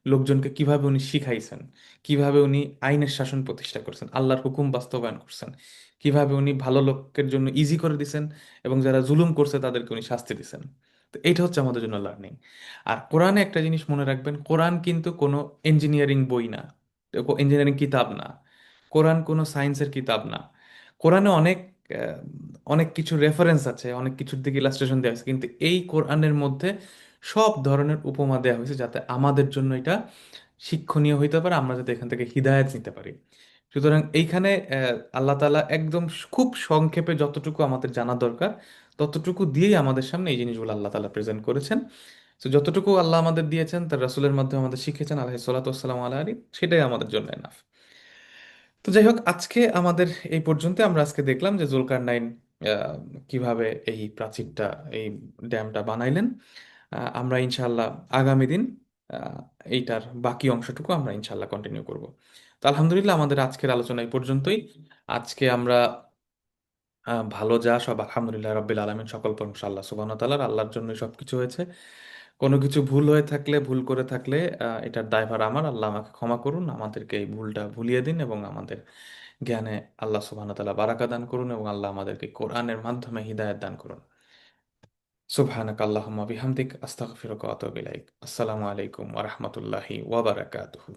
লোকজনকে কিভাবে উনি শিখাইছেন, কিভাবে উনি আইনের শাসন প্রতিষ্ঠা করছেন, আল্লাহর হুকুম বাস্তবায়ন করছেন, কিভাবে উনি ভালো লোকের জন্য ইজি করে দিছেন এবং যারা জুলুম করছে তাদেরকে উনি শাস্তি দিছেন। তো এটা হচ্ছে আমাদের জন্য লার্নিং। আর কোরআনে একটা জিনিস মনে রাখবেন, কোরআন কিন্তু কোনো ইঞ্জিনিয়ারিং বই না, ইঞ্জিনিয়ারিং কিতাব না, কোরআন কোনো সায়েন্সের কিতাব না। কোরআনে আহ, অনেক কিছু রেফারেন্স আছে, অনেক কিছুর দিকে ইলাস্ট্রেশন দেওয়া হয়েছে, কিন্তু এই কোরআনের মধ্যে সব ধরনের উপমা দেওয়া হয়েছে যাতে আমাদের জন্য এটা শিক্ষণীয় হইতে পারে, আমরা যাতে এখান থেকে হিদায়াত নিতে পারি। সুতরাং এইখানে আল্লাহ তাআলা একদম খুব সংক্ষেপে যতটুকু আমাদের জানা দরকার ততটুকু দিয়েই আমাদের সামনে এই জিনিসগুলো আল্লাহ তাআলা প্রেজেন্ট করেছেন। তো যতটুকু আল্লাহ আমাদের দিয়েছেন তার রাসূলের মাধ্যমে আমাদের শিখেছেন আলাইহিস সালাতু ওয়াস সালামু আলাইহি, সেটাই আমাদের জন্য এনাফ। তো যাই হোক, আজকে আমাদের এই পর্যন্ত। আমরা আজকে দেখলাম যে জুলকারনাইন আহ, কিভাবে এই প্রাচীরটা, এই ড্যামটা বানাইলেন। আমরা ইনশাল্লাহ আগামী দিন আহ, এইটার বাকি অংশটুকু আমরা ইনশাল্লাহ কন্টিনিউ করব। তো আলহামদুলিল্লাহ, আমাদের আজকের আলোচনা এই পর্যন্তই। আজকে আমরা ভালো যা সব আলহামদুলিল্লাহ রাব্বিল আলামিন, সকল প্রশংসা আল্লাহ সুবহানাহু ওয়া তাআলার। আল্লাহর জন্যই সবকিছু হয়েছে। কোনো কিছু ভুল হয়ে থাকলে, ভুল করে থাকলে এটার দায়ভার আমার। আল্লাহ আমাকে ক্ষমা করুন, আমাদেরকে এই ভুলটা ভুলিয়ে দিন এবং আমাদের জ্ঞানে আল্লাহ সুবহানাহু ওয়া তাআলা বারাকা দান করুন এবং আল্লাহ আমাদেরকে কোরআনের মাধ্যমে হিদায়াত দান করুন। সুবহানাক আল্লাহুম্মা বিহামদিক আস্তাগফিরুকা ওয়া আতুবু ইলাইক। আসসালামু আলাইকুম ওয়া রাহমাতুল্লাহি ওয়া বারাকাতুহু।